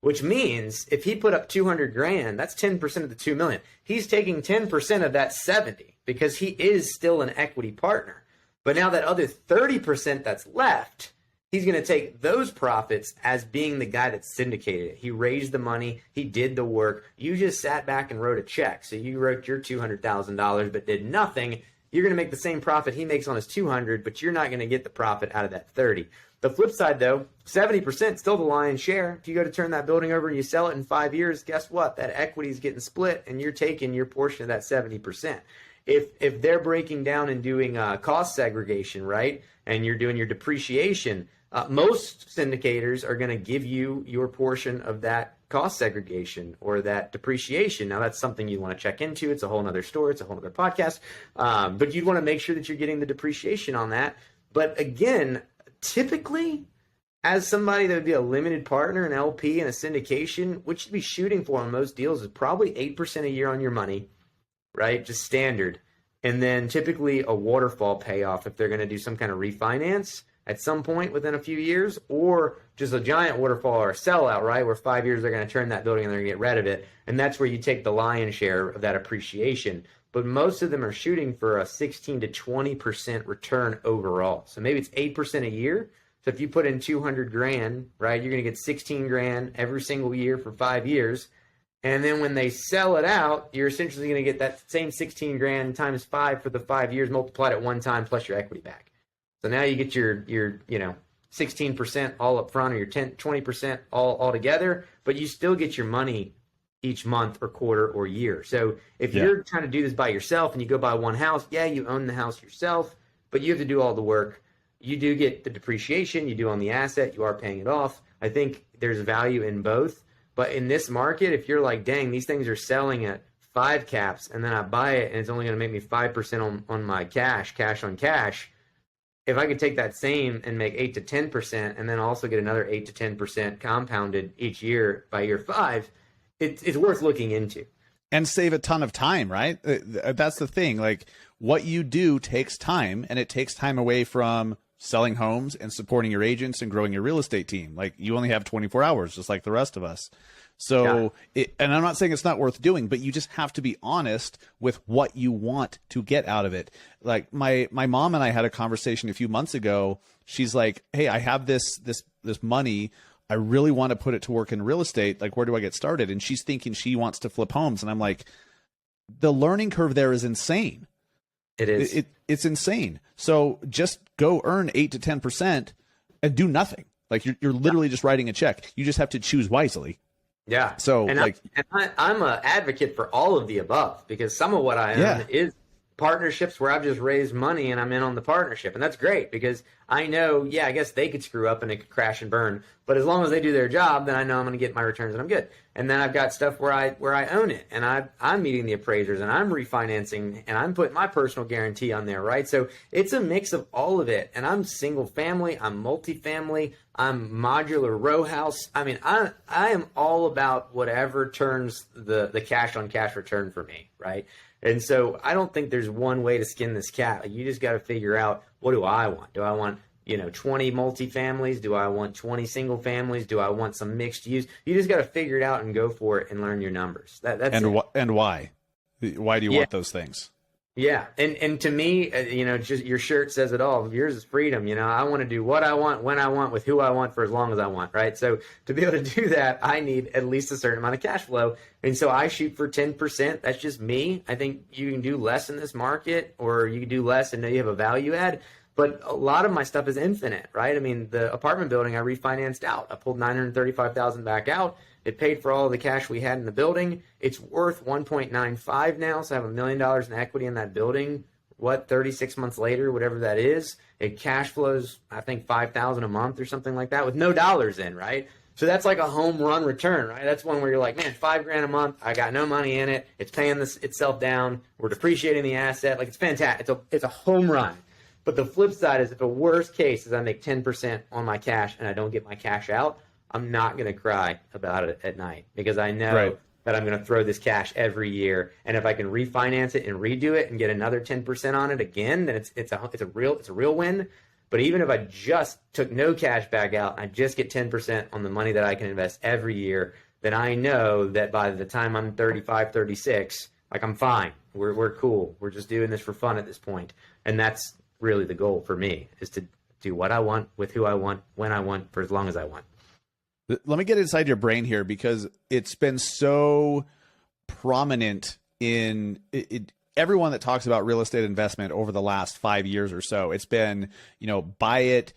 Which means if he put up $200,000, that's 10% of the $2 million. He's taking 10% of that 70 because he is still an equity partner. But now that other 30% that's left, he's going to take those profits as being the guy that syndicated it. He raised the money. He did the work. You just sat back and wrote a check. So you wrote your $200,000 but did nothing. You're going to make the same profit he makes on his 200, but you're not going to get the profit out of that 30. The flip side, though, 70% still the lion's share. If you go to turn that building over and you sell it in 5 years, guess what? That equity is getting split, and you're taking your portion of that 70%. If they're breaking down and doing cost segregation, right, and you're doing your depreciation, most syndicators are going to give you your portion of that cost segregation or that depreciation. Now, that's something you want to check into. It's a whole other story. It's a whole other podcast. But you'd want to make sure that you're getting the depreciation on that. But again, typically, as somebody that would be a limited partner, an LP, and a syndication, what you'd be shooting for on most deals is probably 8% a year on your money, right? Just standard. And then typically a waterfall payoff if they're going to do some kind of refinance at some point within a few years, or just a giant waterfall or a sellout, right? Where 5 years they're going to turn that building and they're going to get rid of it. And that's where you take the lion's share of that appreciation. But most of them are shooting for a 16 to 20% return overall. So maybe it's 8% a year. So if you put in 200 grand, right, you're going to get 16 grand every single year for 5 years. And then when they sell it out, you're essentially going to get that same 16 grand times 5 for the 5 years multiplied at one time plus your equity back. So now you get your 16% all up front, or your 20% all together, but you still get your money each month or quarter or year. So if you're trying to do this by yourself and you go buy one house, you own the house yourself, but you have to do all the work. You do get the depreciation, you do on the asset, you are paying it off. I think there's value in both. But in this market, if you're like, dang, these things are selling at 5 caps, and then I buy it and it's only going to make me 5% on my cash on cash, if I could take that same and make 8 to 10% and then also get another 8 to 10% compounded each year by year 5, it's worth looking into. And save a ton of time, right? That's the thing. Like, what you do takes time, and it takes time away from selling homes and supporting your agents and growing your real estate team. Like, you only have 24 hours, just like the rest of us. So, and I'm not saying it's not worth doing, but you just have to be honest with what you want to get out of it. Like my mom and I had a conversation a few months ago. She's like, "Hey, I have this money. I really want to put it to work in real estate. Like, where do I get started?" And she's thinking she wants to flip homes. And I'm like, the learning curve there is insane. It is. It's insane. So just go earn 8 to 10% and do nothing. Like, you're literally just writing a check. You just have to choose wisely. Yeah. So I'm an advocate for all of the above, because some of what I own is partnerships where I've just raised money and I'm in on the partnership. And that's great, because I know, I guess they could screw up and it could crash and burn. But as long as they do their job, then I know I'm going to get my returns and I'm good. And then I've got stuff where I own it and I'm meeting the appraisers and I'm refinancing and I'm putting my personal guarantee on there, right? So it's a mix of all of it. And I'm single family, I'm multifamily, I'm modular row house. I mean, I am all about whatever turns the cash on cash return for me, right? And so I don't think there's one way to skin this cat. Like, you just got to figure out, what do I want? Do I want 20 multifamilies? Do I want 20 single families? Do I want some mixed use? You just got to figure it out and go for it and learn your numbers. That's and why? Why do you want those things? Yeah. And to me, just your shirt says it all. Yours is freedom. I want to do what I want, when I want, with who I want, for as long as I want, right? So to be able to do that, I need at least a certain amount of cash flow. And so I shoot for 10%. That's just me. I think you can do less in this market, or you can do less and know you have a value add. But a lot of my stuff is infinite, right? I mean, the apartment building I refinanced out. I pulled $935,000 back out. It paid for all of the cash we had in the building. It's worth 1.95 now, so I have $1 million in equity in that building. 36 months later, whatever that is, it cash flows, I think, $5,000 a month or something like that, with no dollars in, right? So that's like a home run return, right? That's one where you're like, man, $5,000 a month, I got no money in it. It's paying itself down. We're depreciating the asset. Like, it's fantastic. It's a home run. But the flip side is, if the worst case is I make 10% on my cash and I don't get my cash out, I'm not going to cry about it at night, because I know that I'm going to throw this cash every year. And if I can refinance it and redo it and get another 10% on it again, then it's a real win. But even if I just took no cash back out and I just get 10% on the money that I can invest every year, then I know that by the time I'm 35, 36, like, I'm fine. We're cool. We're just doing this for fun at this point. And that's really the goal for me, is to do what I want with who I want, when I want, for as long as I want. Let me get inside your brain here, because it's been so prominent in everyone that talks about real estate investment over the last 5 years or so. It's been, buy it,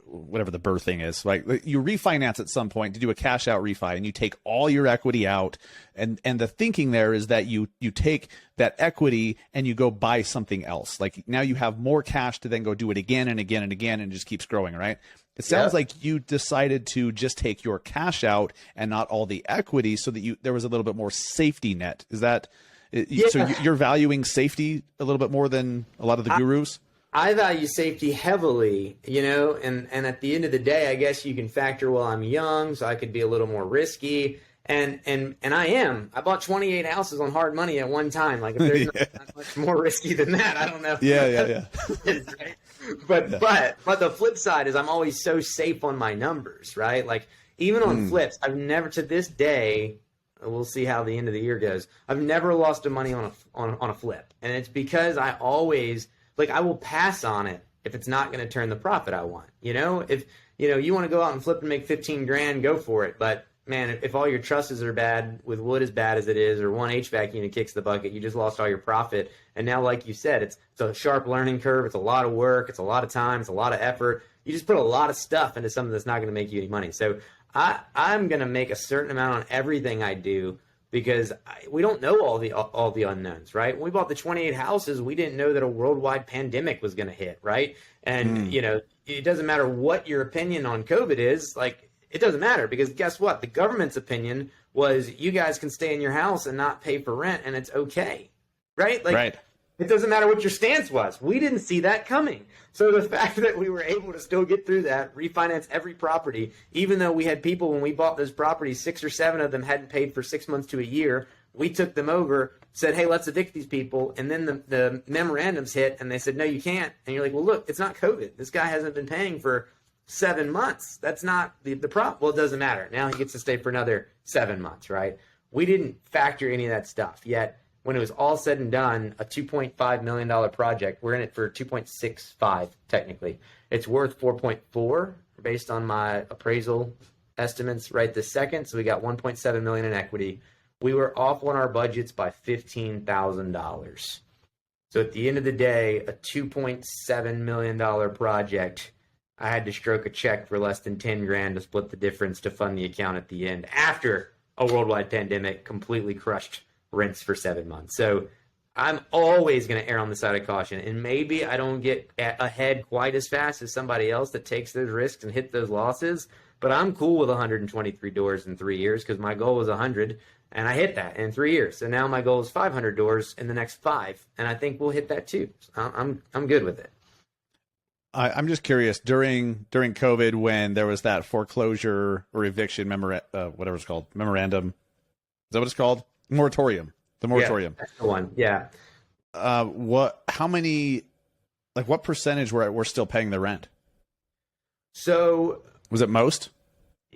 whatever the BA.R.K thing is, like you refinance at some point to do a cash out refi, and you take all your equity out. And the thinking there is that you take that equity and you go buy something else. Like now you have more cash to then go do it again and again and again, and it just keeps growing, right? It sounds like you decided to just take your cash out and not all the equity, so that there was a little bit more safety net. Is that, so you're valuing safety a little bit more than a lot of the gurus? I value safety heavily, and at the end of the day, I guess you can factor, well, I'm young, so I could be a little more risky. And I am. I bought 28 houses on hard money at one time. Like, if there's not much more risky than that, I don't know. Yeah. Right? But the flip side is I'm always so safe on my numbers, right? Like, even on flips, I've never, to this day, we'll see how the end of the year goes, I've never lost money on a flip. And it's because I always, like, I will pass on it if it's not going to turn the profit I want. If you want to go out and flip and make 15 grand, go for it. But man, if all your trusses are bad, with wood as bad as it is, or one HVAC unit kicks the bucket, you just lost all your profit. And now, like you said, it's a sharp learning curve. It's a lot of work. It's a lot of time. It's a lot of effort. You just put a lot of stuff into something that's not going to make you any money. So I'm going to make a certain amount on everything I do, because we don't know all the unknowns, right? When we bought the 28 houses, we didn't know that a worldwide pandemic was going to hit, right? And, it doesn't matter what your opinion on COVID is. Like, it doesn't matter, because guess what? The government's opinion was you guys can stay in your house and not pay for rent, and it's okay, right? Like, right. It doesn't matter what your stance was. We didn't see that coming. So the fact that we were able to still get through that, refinance every property, even though we had people, when we bought those properties, 6 or 7 of them hadn't paid for 6 months to a year, we took them over, said, hey, let's evict these people. And then the memorandums hit, and they said, no, you can't. And you're like, well, look, it's not COVID. This guy hasn't been paying for 7 months. That's not the problem. Well, it doesn't matter. Now he gets to stay for another 7 months, right? We didn't factor any of that stuff. Yet, when it was all said and done, a $2.5 million project, we're in it for 2.65 technically. It's worth 4.4 based on my appraisal estimates right this second. So we got 1.7 million in equity. We were off on our budgets by $15,000. So at the end of the day, a $2.7 million project, I had to stroke a check for less than 10 grand to split the difference to fund the account at the end, after a worldwide pandemic completely crushed rents for 7 months. So I'm always going to err on the side of caution. And maybe I don't get ahead quite as fast as somebody else that takes those risks and hit those losses, but I'm cool with 123 doors in 3 years, because my goal was 100, and I hit that in 3 years. So now my goal is 500 doors in the next 5, and I think we'll hit that too. So I'm good with it. I'm just curious, during COVID, when there was that foreclosure or eviction whatever it's called, memorandum, is that what it's called? Moratorium. The moratorium. Yeah, that's the one. Yeah. How many, like, what percentage were still paying the rent? So was it most?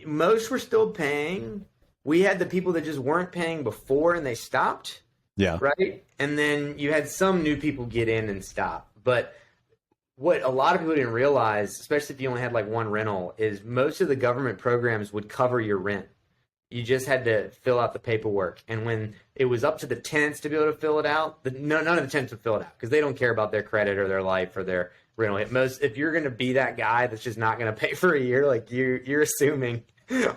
Most were still paying. We had the people that just weren't paying before and they stopped. Yeah. Right. And then you had some new people get in and stop. But what a lot of people didn't realize, especially if you only had like one rental, is most of the government programs would cover your rent. You just had to fill out the paperwork. And when it was up to the tenants to be able to fill it out, none of the tenants would fill it out, because they don't care about their credit or their life or their rental. If you're going to be that guy that's just not going to pay for a year, like you're assuming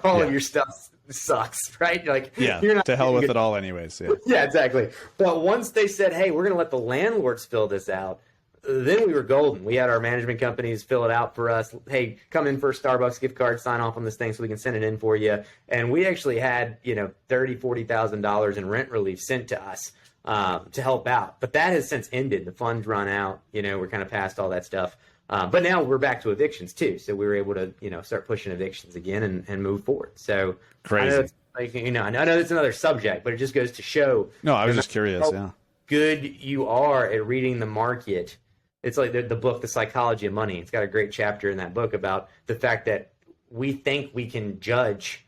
all of your stuff sucks, right? Like, you're not to hell with it all anyways. Yeah. Yeah, exactly. But once they said, hey, we're going to let the landlords fill this out, then we were golden. We had our management companies fill it out for us. Hey, come in for a Starbucks gift card, sign off on this thing so we can send it in for you. And we actually had, $30,000, $40,000 in rent relief sent to us to help out. But that has since ended. The funds run out. We're kind of past all that stuff. But now we're back to evictions too. So we were able to, start pushing evictions again and move forward. So crazy. I know it's another subject, but it just goes to show. No, I was just curious. Yeah. Good you are at reading the market. It's like the book, The Psychology of Money. It's got a great chapter in that book about the fact that we think we can judge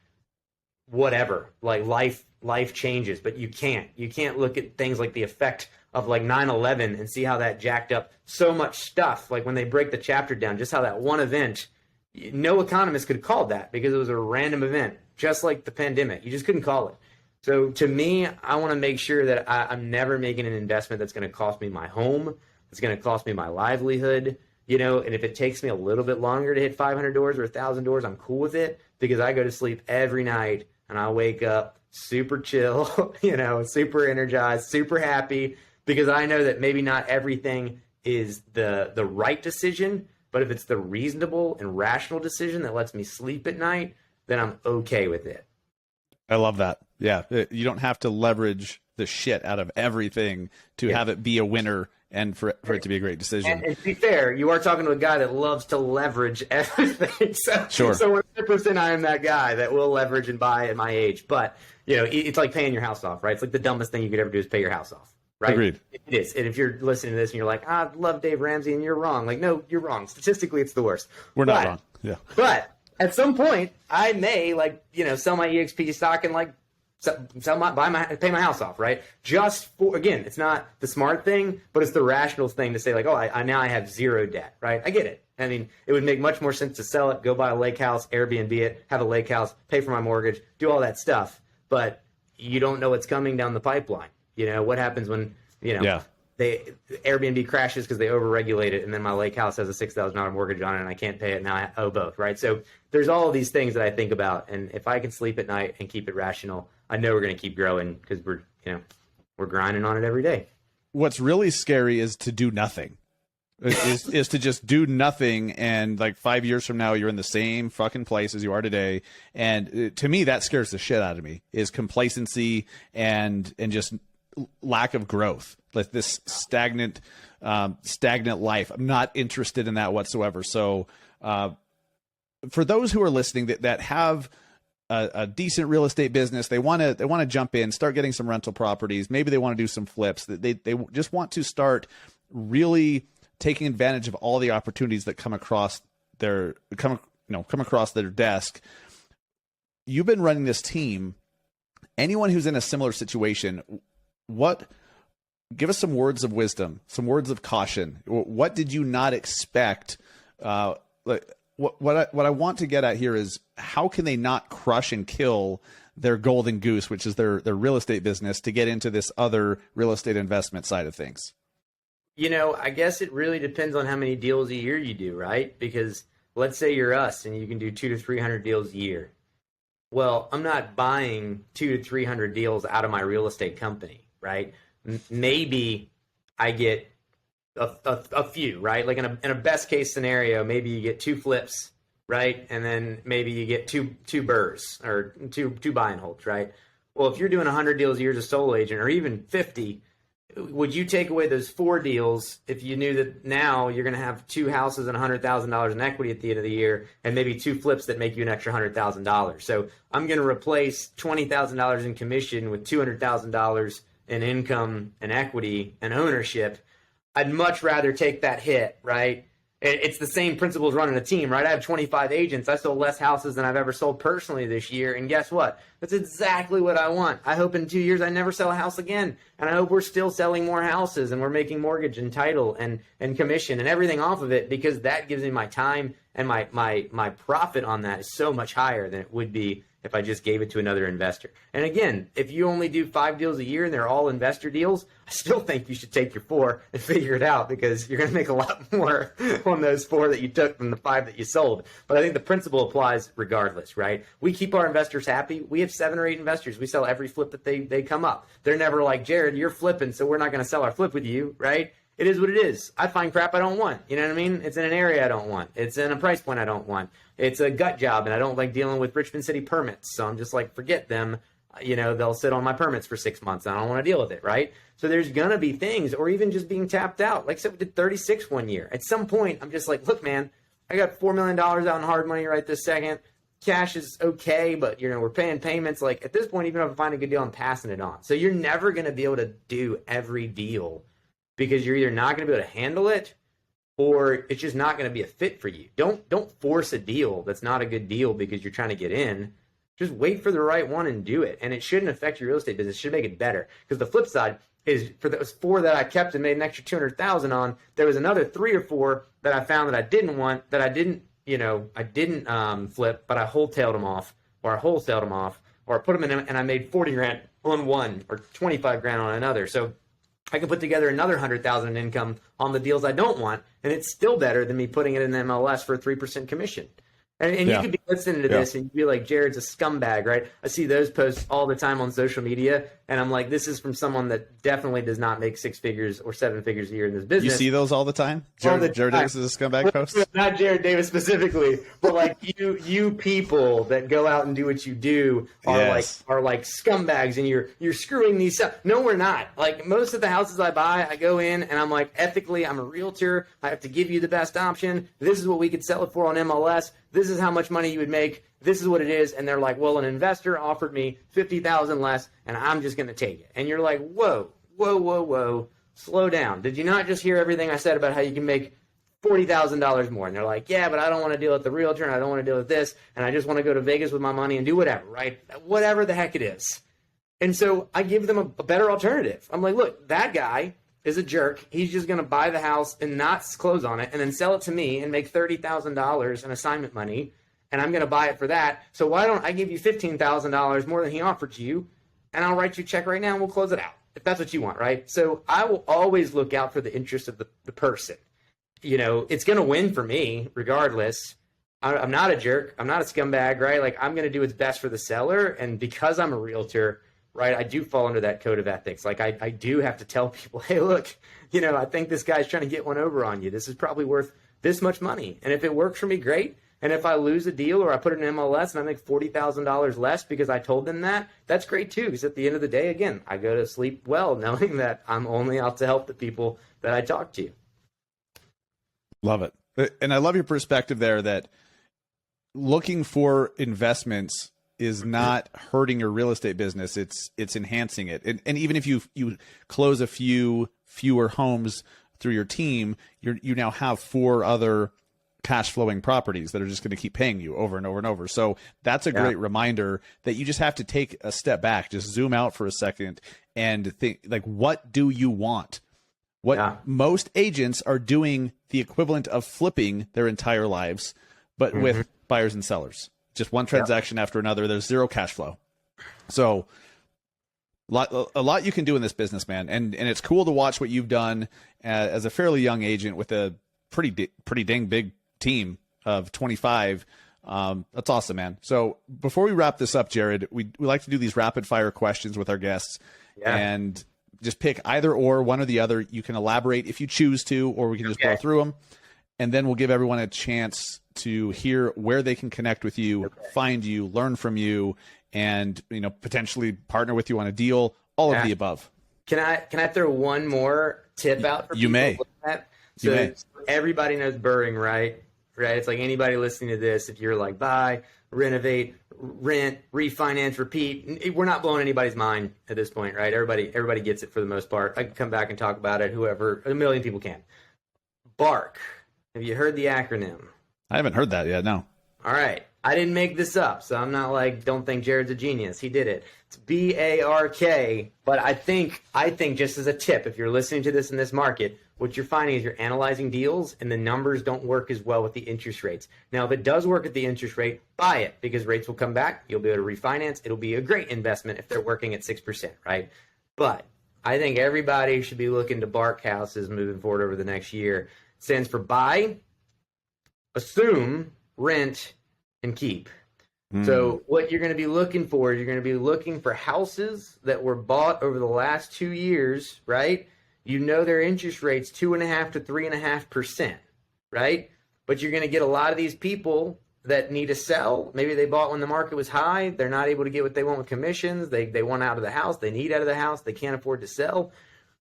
whatever, like life changes, but you can't. You can't look at things like the effect of like 9/11 and see how that jacked up so much stuff. Like when they break the chapter down, just how that one event, no economist could have called that because it was a random event, just like the pandemic. You just couldn't call it. So to me, I want to make sure that I'm never making an investment that's going to cost me my home, that's going to cost me my livelihood, you know, and if it takes me a little bit longer to hit 500 doors or 1,000 doors, I'm cool with it because I go to sleep every night and I wake up super chill, you know, super energized, super happy because I know that maybe not everything is the right decision, but if it's the reasonable and rational decision that lets me sleep at night, then I'm okay with it. I love that. Yeah. You don't have to leverage the shit out of everything to have it be a winner and for it to be a great decision. And to be fair, you are talking to a guy that loves to leverage everything. So, sure. So 100% I am that guy that will leverage and buy at my age. But, you know, it's like paying your house off, right? It's like the dumbest thing you could ever do is pay your house off, right? Agreed. It is. And if you're listening to this and you're like, I love Dave Ramsey and you're wrong. Like, no, you're wrong. Statistically, it's the worst. We're not wrong. Yeah. But at some point, I may, like, you know, sell my EXP stock and, like, pay my house off, right? Just for, again, it's not the smart thing, but it's the rational thing to say, like, oh, I now I have zero debt, right? I get it. I mean, it would make much more sense to sell it, go buy a lake house, Airbnb it, have a lake house, pay for my mortgage, do all that stuff. But you don't know what's coming down the pipeline. You know, what happens when, you know, Airbnb crashes because they overregulate it, and then my lake house has a $6,000 mortgage on it, and I can't pay it. Now I owe both, right? So there's all of these things that I think about, and if I can sleep at night and keep it rational, I know we're going to keep growing because we're grinding on it every day. What's really scary is to do nothing. is to just do nothing, and like 5 years from now you're in the same fucking place as you are today. And to me, that scares the shit out of me. Is complacency and just lack of growth, like this stagnant life. I'm not interested in that whatsoever. So for those who are listening that have a decent real estate business, they want to jump in, start getting some rental properties. Maybe they want to do some flips. They just want to start really taking advantage of all the opportunities that come across their desk. You've been running this team. Anyone who's in a similar situation, give us some words of wisdom, some words of caution. What did you not expect? What I want to get at here is, how can they not crush and kill their golden goose, which is their real estate business, to get into this other real estate investment side of things? You know, I guess it really depends on how many deals a year you do, right? Because let's say you're us and you can do 200 to 300 deals a year. Well, I'm not buying 200 to 300 deals out of my real estate company, right? Maybe I get a few, right? Like in a best case scenario, maybe you get 2 flips, right? And then maybe you get two BRRRRs or two buy and holds, right? Well, if you're doing 100 deals a year as a solo agent, or even 50, would you take away those 4 deals if you knew that now you're going to have 2 houses and $100,000 in equity at the end of the year, and maybe 2 flips that make you an extra $100,000? So I'm going to replace $20,000 in commission with $200,000 in income and equity and ownership. I'd much rather take that hit, right? It's the same principle as running a team, right? I have 25 agents. I sold less houses than I've ever sold personally this year. And guess what? That's exactly what I want. I hope in 2 years I never sell a house again. And I hope we're still selling more houses and we're making mortgage and title and commission and everything off of it, because that gives me my time, and my profit on that is so much higher than it would be if I just gave it to another investor. And again, if you only do 5 deals a year and they're all investor deals, I still think you should take your 4 and figure it out, because you're going to make a lot more on those 4 that you took than the 5 that you sold. But I think the principle applies regardless, right? We keep our investors happy. We have 7 or 8 investors. We sell every flip that they come up. They're never like, Jared, you're flipping, so we're not going to sell our flip with you, right? It is what it is. I find crap I don't want. You know what I mean? It's in an area I don't want. It's in a price point I don't want. It's a gut job, and I don't like dealing with Richmond City permits. So I'm just like, forget them. You know, they'll sit on my permits for 6 months, and I don't want to deal with it, right? So there's going to be things, or even just being tapped out. Like I said, we did 36 one year. At some point, I'm just like, look, man, I got $4 million out in hard money right this second. Cash is okay, but, you know, we're paying payments. Like, at this point, even if I find a good deal, I'm passing it on. So you're never going to be able to do every deal, because you're either not going to be able to handle it, or it's just not going to be a fit for you. Don't force a deal that's not a good deal because you're trying to get in. Just wait for the right one and do it. And it shouldn't affect your real estate business. It should make it better. Because the flip side, is for those 4 that I kept and made an extra 200,000 on, there was another 3 or 4 that I found that I didn't want, that I didn't flip, but I wholetailed them off, or I wholesaled them off, or I put them in and I made 40 grand on one or 25 grand on another. So I can put together another 100,000 in income on the deals I don't want, and it's still better than me putting it in the MLS for a 3% commission. And you could be listening to this and you'd be like, Jared's a scumbag, right? I see those posts all the time on social media, and I'm like, this is from someone that definitely does not make 6 figures or 7 figures a year in this business. You see those all the time? Jared Davis is a scumbag post? Not Jared Davis specifically, but like you people that go out and do what you do are like scumbags, and you're screwing these up. No, we're not. Like, most of the houses I buy, I go in and I'm like, ethically, I'm a realtor. I have to give you the best option. This is what we could sell it for on MLS. This is how much money you would make. This is what it is. And they're like, well, an investor offered me 50,000 less, and I'm just going to take it. And you're like, whoa, slow down. Did you not just hear everything I said about how you can make $40,000 more? And they're like, yeah, but I don't want to deal with the realtor, and I don't want to deal with this, and I just want to go to Vegas with my money and do whatever, right? Whatever the heck it is. And so I give them a better alternative. I'm like, look, that guy is a jerk. He's just going to buy the house and not close on it and then sell it to me and make $30,000 in assignment money, and I'm going to buy it for that. So why don't I give you $15,000 more than he offered you, and I'll write you a check right now and we'll close it out, if that's what you want, right? So I will always look out for the interest of the person. You know, it's going to win for me regardless. I'm not a jerk. I'm not a scumbag, right? Like, I'm going to do what's best for the seller, and because I'm a realtor, right, I do fall under that code of ethics. Like, I do have to tell people, hey, look, you know, I think this guy's trying to get one over on you. This is probably worth this much money. And if it works for me, great. And if I lose a deal or I put it in MLS and I make $40,000 less because I told them that, that's great too. Because at the end of the day, again, I go to sleep well knowing that I'm only out to help the people that I talk to. Love it. And I love your perspective there that looking for investments is not hurting your real estate business. It's enhancing it. And even if you close a fewer homes through your team, you now have 4 other cash flowing properties that are just going to keep paying you over and over and over. So that's a great reminder that you just have to take a step back, just zoom out for a second and think, like, what do you want? Most agents are doing the equivalent of flipping their entire lives, but with buyers and sellers. Just one transaction after another. There's zero cash flow. So a lot you can do in this business, man. And it's cool to watch what you've done as a fairly young agent with a pretty dang big team of 25. That's awesome, man. So before we wrap this up, Jared, we like to do these rapid fire questions with our guests and just pick either or, one or the other. You can elaborate if you choose to, or we can just blow through them. And then we'll give everyone a chance to hear where they can connect with you, find you, learn from you, and, you know, potentially partner with you on a deal, all of the above. Can I throw one more tip out for people? You may. So everybody knows B.A.R.K, right? Right. It's like anybody listening to this, if you're like buy, renovate, rent, refinance, repeat, we're not blowing anybody's mind at this point, right? Everybody gets it for the most part. I can come back and talk about it. Whoever, a million people can. B.A.R.K. Have you heard the acronym? I haven't heard that yet. No. All right. I didn't make this up, so I'm not like, don't think Jared's a genius. He did it. It's B.A.R.K. But I think just as a tip, if you're listening to this in this market, what you're finding is you're analyzing deals and the numbers don't work as well with the interest rates. Now, if it does work at the interest rate, buy it because rates will come back. You'll be able to refinance. It'll be a great investment if they're working at 6%, right? But I think everybody should be looking to B.A.R.K houses moving forward over the next year. It stands for buy, assume, rent, and keep. So what you're going to be looking for, you're going to be looking for houses that were bought over the last 2 years, right? You know their interest rate's 2.5% to 3.5%, right? But you're going to get a lot of these people that need to sell. Maybe they bought when the market was high. They're not able to get what they want with commissions. They want out of the house. They need out of the house. They can't afford to sell.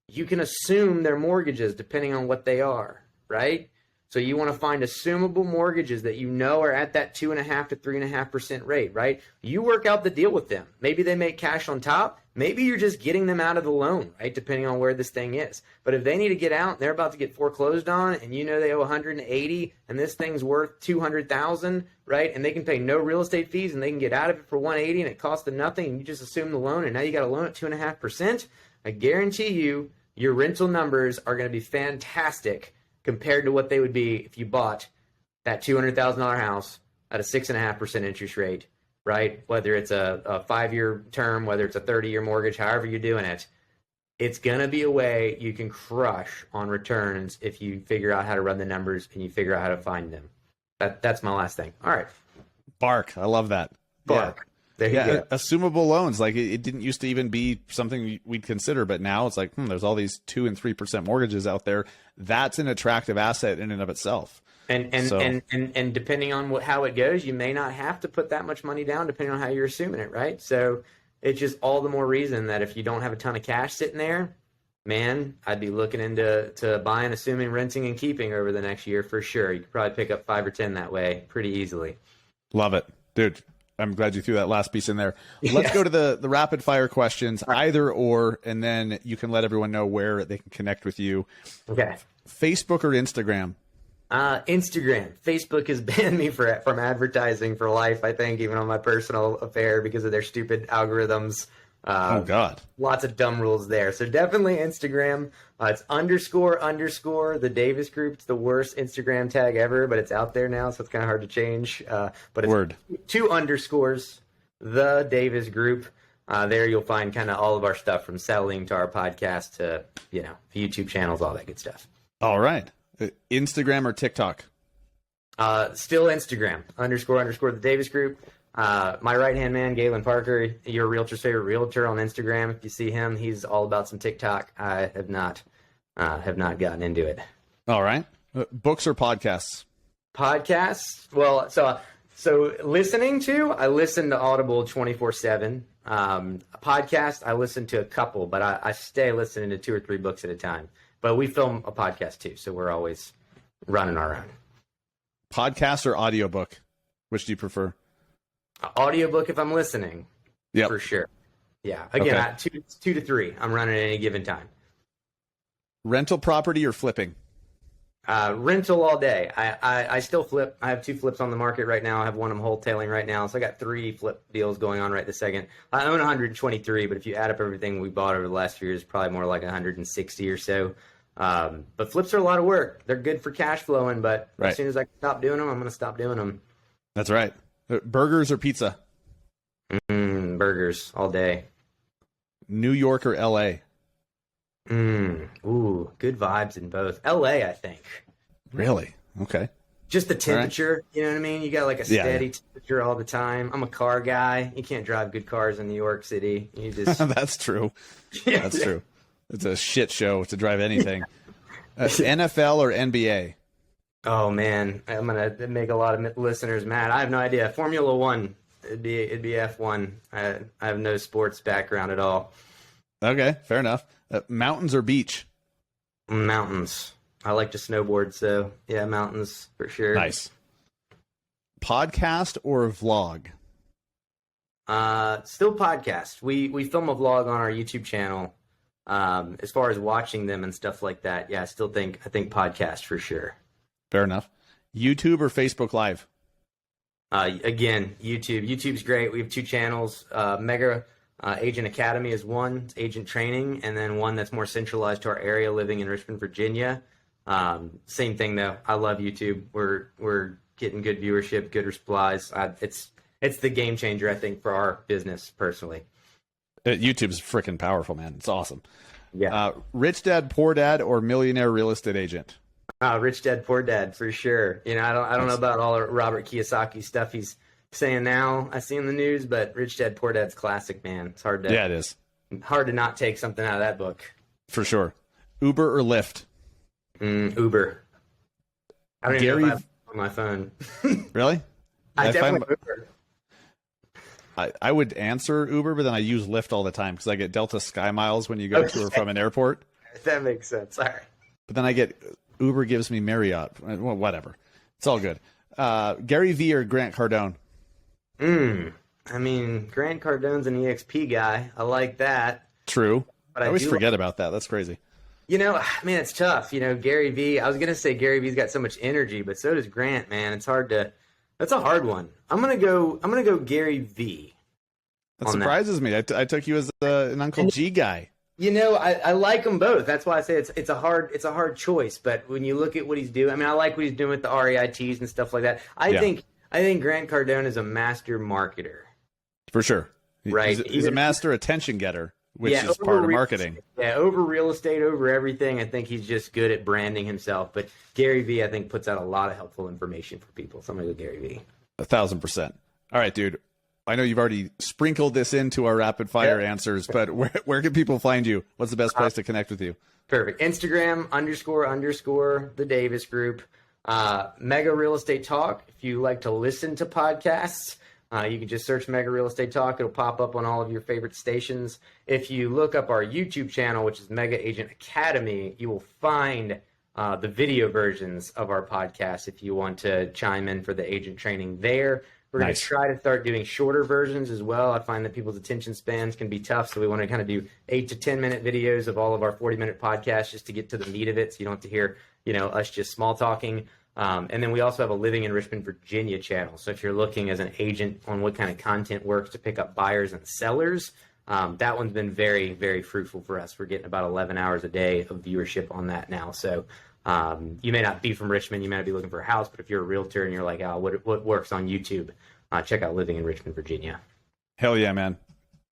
You can assume their mortgages depending on what they are, right? So you want to find assumable mortgages that you know are at that 2.5% to 3.5% rate, right? You work out the deal with them. Maybe they make cash on top. Maybe you're just getting them out of the loan, right? Depending on where this thing is. But if they need to get out, they're about to get foreclosed on, and you know they owe 180, and this thing's worth 200,000, right? And they can pay no real estate fees, and they can get out of it for 180, and it costs them nothing, and you just assume the loan, and now you got a loan at 2.5%. I guarantee you your rental numbers are going to be fantastic compared to what they would be if you bought that $200,000 house at a 6.5% interest rate, right? Whether it's a 5-year term, whether it's a 30-year mortgage, however you're doing it, it's going to be a way you can crush on returns if you figure out how to run the numbers and you figure out how to find them. That's my last thing. All right. B.A.R.K. I love that. B.A.R.K. There you go. Assumable loans. Like it didn't used to even be something we'd consider, but now it's like, there's all these 2 and 3% mortgages out there. That's an attractive asset in and of itself. And depending on how it goes, you may not have to put that much money down depending on how you're assuming it, right? So it's just all the more reason that if you don't have a ton of cash sitting there, man, I'd be looking into buying, assuming, renting, and keeping over the next year for sure. You could probably pick up 5 or 10 that way pretty easily. Love it, dude. I'm glad you threw that last piece in there. Let's go to the rapid fire questions, either or, and then you can let everyone know where they can connect with you. Okay. Facebook or Instagram? Instagram. Facebook has banned me from advertising for life, I think, even on my personal affair because of their stupid algorithms. Oh, God. Lots of dumb rules there. So definitely Instagram. It's _ the Davis Group. It's the worst Instagram tag ever, but it's out there now, so it's kind of hard to change. But it's 2 underscores, the Davis Group. There you'll find kind of all of our stuff from selling to our podcast to, YouTube channels, all that good stuff. All right. Instagram or TikTok? Still Instagram, _ the Davis Group. My right-hand man, Galen Parker, your realtor's favorite realtor on Instagram. If you see him, he's all about some TikTok. I have not gotten into it. All right. Books or podcasts? Podcasts. Well, so I listen to Audible 24/7. Podcast, I listen to a couple, but I stay listening to 2 or 3 books at a time. But we film a podcast too, so we're always running our own. Podcast or audiobook? Which do you prefer? Audiobook if I'm listening. Yep. For sure. Yeah. Again, 2 to 3 I'm running at any given time. Rental property or flipping? Rental all day. I still flip. I have 2 flips on the market right now. I have one I'm wholetailing right now. So I got 3 flip deals going on right this second. I own 123, but if you add up everything we bought over the last few years, probably more like 160 or so. But flips are a lot of work. They're good for cash flowing, but as soon as I stop doing them, I'm going to stop doing them. That's right. Burgers or pizza? Burgers all day. New York or LA? Ooh, good vibes in both. LA, I think. Really? Okay. Just the temperature, you know what I mean? You got like a steady temperature all the time. I'm a car guy. You can't drive good cars in New York City. You just That's true. That's true. It's a shit show to drive anything. NFL or NBA? Oh man, I'm gonna make a lot of listeners mad. I have no idea. Formula One, it'd be F1. I have no sports background at all. Okay, fair enough. Mountains or beach? Mountains. I like to snowboard, so yeah, mountains for sure. Nice. Podcast or vlog? Still podcast. We film a vlog on our YouTube channel. As far as watching them and stuff like that, yeah, I think podcast for sure. Fair enough. YouTube or Facebook Live? Again, YouTube. YouTube's great. We have 2 channels. Mega Agent Academy is one. It's agent training, and then one that's more centralized to our area, living in Richmond, Virginia. Same thing though. I love YouTube. We're getting good viewership, good replies. It's the game changer, I think, for our business personally. YouTube's freaking powerful, man. It's awesome. Yeah. Rich Dad, Poor Dad, or Millionaire Real Estate Agent? Rich Dad, Poor Dad, for sure. I don't know about all of Robert Kiyosaki stuff he's saying now. I see in the news, but Rich Dad, Poor Dad's classic, man. It's hard to it is hard to not take something out of that book. For sure. Uber or Lyft? Uber. I don't even know if I have on my phone. Really? I definitely Uber. I would answer Uber, but then I use Lyft all the time because I get Delta Sky Miles when you go to or from an airport. That makes sense. All right. But then I get Uber gives me Marriott. Well, whatever. It's all good. Gary Vee or Grant Cardone? I mean, Grant Cardone's an EXP guy. I like that. True. But I always forget about that. That's crazy. Man, it's tough. Gary Vee, I was going to say Gary Vee's got so much energy, but so does Grant, man. It's hard to, that's a hard one. I'm going to go Gary Vee. That surprises me. I took you as an Uncle G guy. I like them both. That's why I say it's a hard choice. But when you look at what he's doing, I mean, I like what he's doing with the REITs and stuff like that. I think Grant Cardone is a master marketer. For sure. Right. He's a master attention getter, which is part of marketing. Over real estate, over everything. I think he's just good at branding himself. But Gary Vee, I think, puts out a lot of helpful information for people. So I'm going to go Gary Vee. 1,000%. All right, dude. I know you've already sprinkled this into our rapid fire answers, but where can people find you? What's the best place to connect with you? Perfect. Instagram __ the Davis Group. Mega Real Estate Talk. If you like to listen to podcasts, you can just search Mega Real Estate Talk. It'll pop up on all of your favorite stations. If you look up our YouTube channel, which is Mega Agent Academy, you will find the video versions of our podcast if you want to chime in for the agent training there. We're going to try to start doing shorter versions as well. I find that people's attention spans can be tough, so we want to kind of do 8 to 10 minute videos of all of our 40-minute podcasts just to get to the meat of it, so you don't have to hear, us just small talking. And then we also have a Living in Richmond, Virginia channel. So if you're looking as an agent on what kind of content works to pick up buyers and sellers, that one's been very, very fruitful for us. We're getting about 11 hours a day of viewership on that now. So you may not be from Richmond, you may not be looking for a house, but if you're a realtor and you're like, oh, what works on YouTube, check out Living in Richmond, Virginia. Hell yeah, man.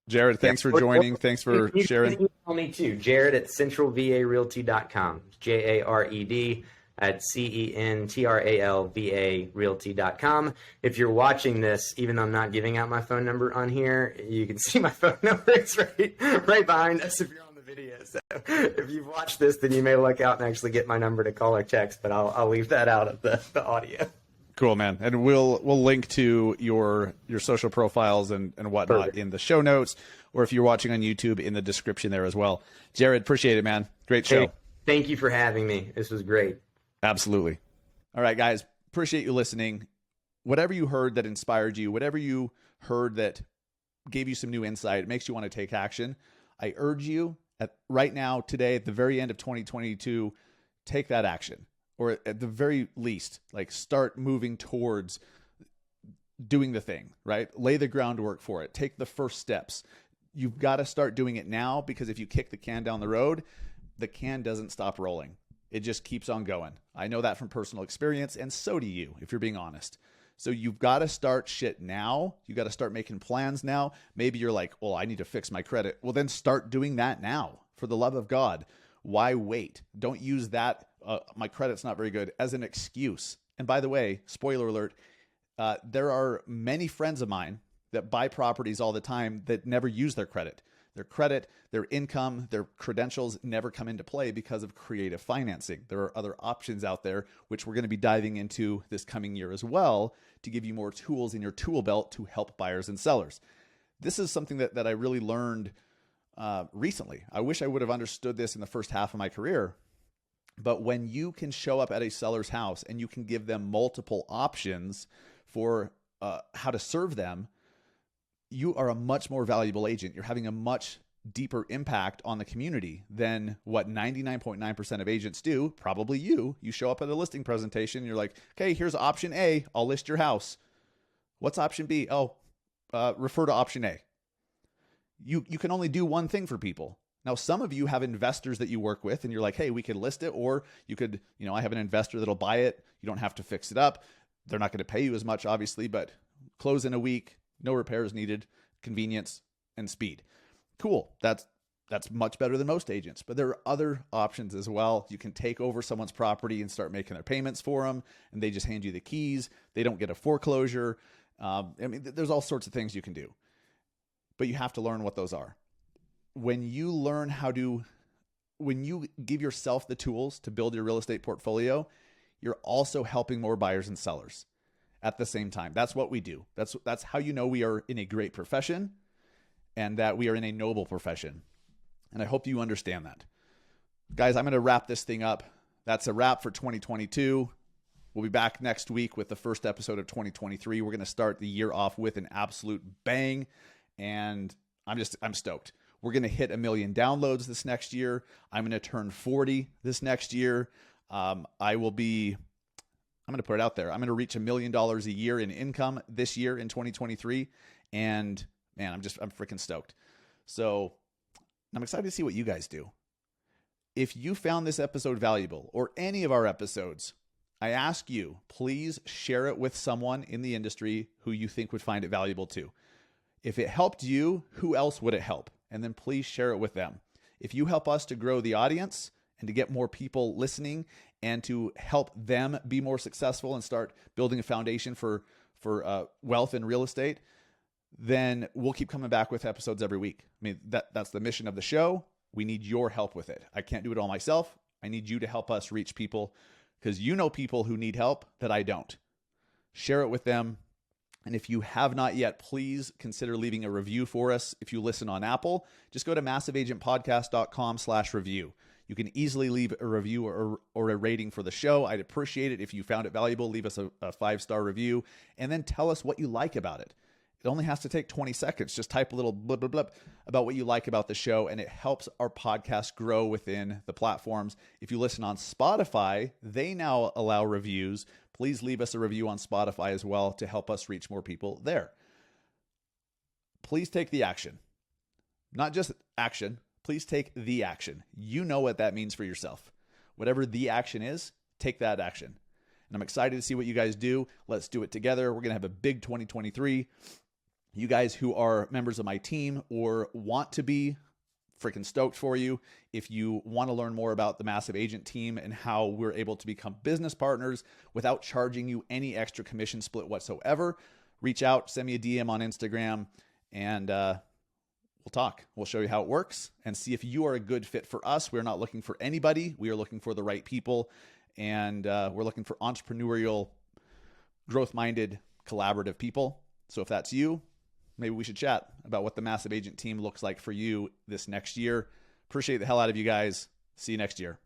Jared, thanks for joining. Thanks for sharing. Email me too, Jared at centralvarealty.com. JARED at CENTRALVA realty.com. If you're watching this, even though I'm not giving out my phone number on here, you can see my phone number. It's right behind us if you're on the video. So if you've watched this, then you may look out and actually get my number to call or text, but I'll leave that out of the audio. Cool, man. And we'll link to your social profiles and whatnot Perfect. In the show notes, or if you're watching on YouTube, in the description there as well. Jared, appreciate it, man. Great show. Hey, thank you for having me. This was great. Absolutely. All right, guys. Appreciate you listening. Whatever you heard that inspired you, whatever you heard that gave you some new insight, it makes you want to take action. I urge you right now, today, at the very end of 2022, take that action. Or at the very least, start moving towards doing the thing, right? Lay the groundwork for it. Take the first steps. You've got to start doing it now, because if you kick the can down the road, the can doesn't stop rolling. It just keeps on going. I know that from personal experience, and so do you, if you're being honest. So you've got to start shit now. You got to start making plans now. Maybe you're like, well, I need to fix my credit. Well, then start doing that now, for the love of God. Why wait? Don't use that, my credit's not very good, as an excuse. And by the way, spoiler alert, there are many friends of mine that buy properties all the time that never use their credit. Their credit, their income, their credentials never come into play because of creative financing. There are other options out there, which we're going to be diving into this coming year as well, to give you more tools in your tool belt to help buyers and sellers. This is something that I really learned recently. I wish I would have understood this in the first half of my career. But when you can show up at a seller's house and you can give them multiple options for how to serve them, you are a much more valuable agent. You're having a much deeper impact on the community than what 99.9% of agents do. Probably you show up at a listing presentation and you're like, okay, here's option A. I'll list your house. What's option B? Oh, refer to option A. You can only do one thing for people. Now, some of you have investors that you work with and you're like, hey, we could list it, or you could, I have an investor that'll buy it. You don't have to fix it up. They're not going to pay you as much, obviously, but close in a week, no repairs needed, convenience and speed. Cool. That's much better than most agents, but there are other options as well. You can take over someone's property and start making their payments for them, and they just hand you the keys. They don't get a foreclosure. There's all sorts of things you can do, but you have to learn what those are. When you give yourself the tools to build your real estate portfolio, you're also helping more buyers and sellers at the same time. That's what we do. That's how you know we are in a great profession and that we are in a noble profession. And I hope you understand that. Guys, I'm going to wrap this thing up. That's a wrap for 2022. We'll be back next week with the first episode of 2023. We're going to start the year off with an absolute bang, and I'm stoked. We're going to hit 1 million downloads this next year. I'm going to turn 40 this next year. I'm going to put it out there. I'm going to reach $1 million a year in income this year in 2023. And man, I'm freaking stoked. So I'm excited to see what you guys do. If you found this episode valuable or any of our episodes, I ask you, please share it with someone in the industry who you think would find it valuable too. If it helped you, who else would it help? And then please share it with them. If you help us to grow the audience and to get more people listening and to help them be more successful and start building a foundation for wealth in real estate, then we'll keep coming back with episodes every week. I mean, that's the mission of the show. We need your help with it. I can't do it all myself. I need you to help us reach people because you know people who need help that I don't. Share it with them. And if you have not yet, please consider leaving a review for us. If you listen on Apple, just go to massiveagentpodcast.com/review. You can easily leave a review or a rating for the show. I'd appreciate it if you found it valuable. Leave us a 5-star review and then tell us what you like about it. It only has to take 20 seconds. Just type a little blip, blip, blip about what you like about the show, and it helps our podcast grow within the platforms. If you listen on Spotify, they now allow reviews. Please leave us a review on Spotify as well to help us reach more people there. Please take the action. Not just action. Please take the action. You know what that means for yourself. Whatever the action is, take that action. And I'm excited to see what you guys do. Let's do it together. We're going to have a big 2023. You guys who are members of my team or want to be, freaking stoked for you. If you want to learn more about the Massive Agent team and how we're able to become business partners without charging you any extra commission split whatsoever, reach out, send me a DM on Instagram, and we'll talk. We'll show you how it works and see if you are a good fit for us. We're not looking for anybody. We are looking for the right people, and we're looking for entrepreneurial, growth-minded, collaborative people. So if that's you, maybe we should chat about what the Massive Agent team looks like for you this next year. Appreciate the hell out of you guys. See you next year.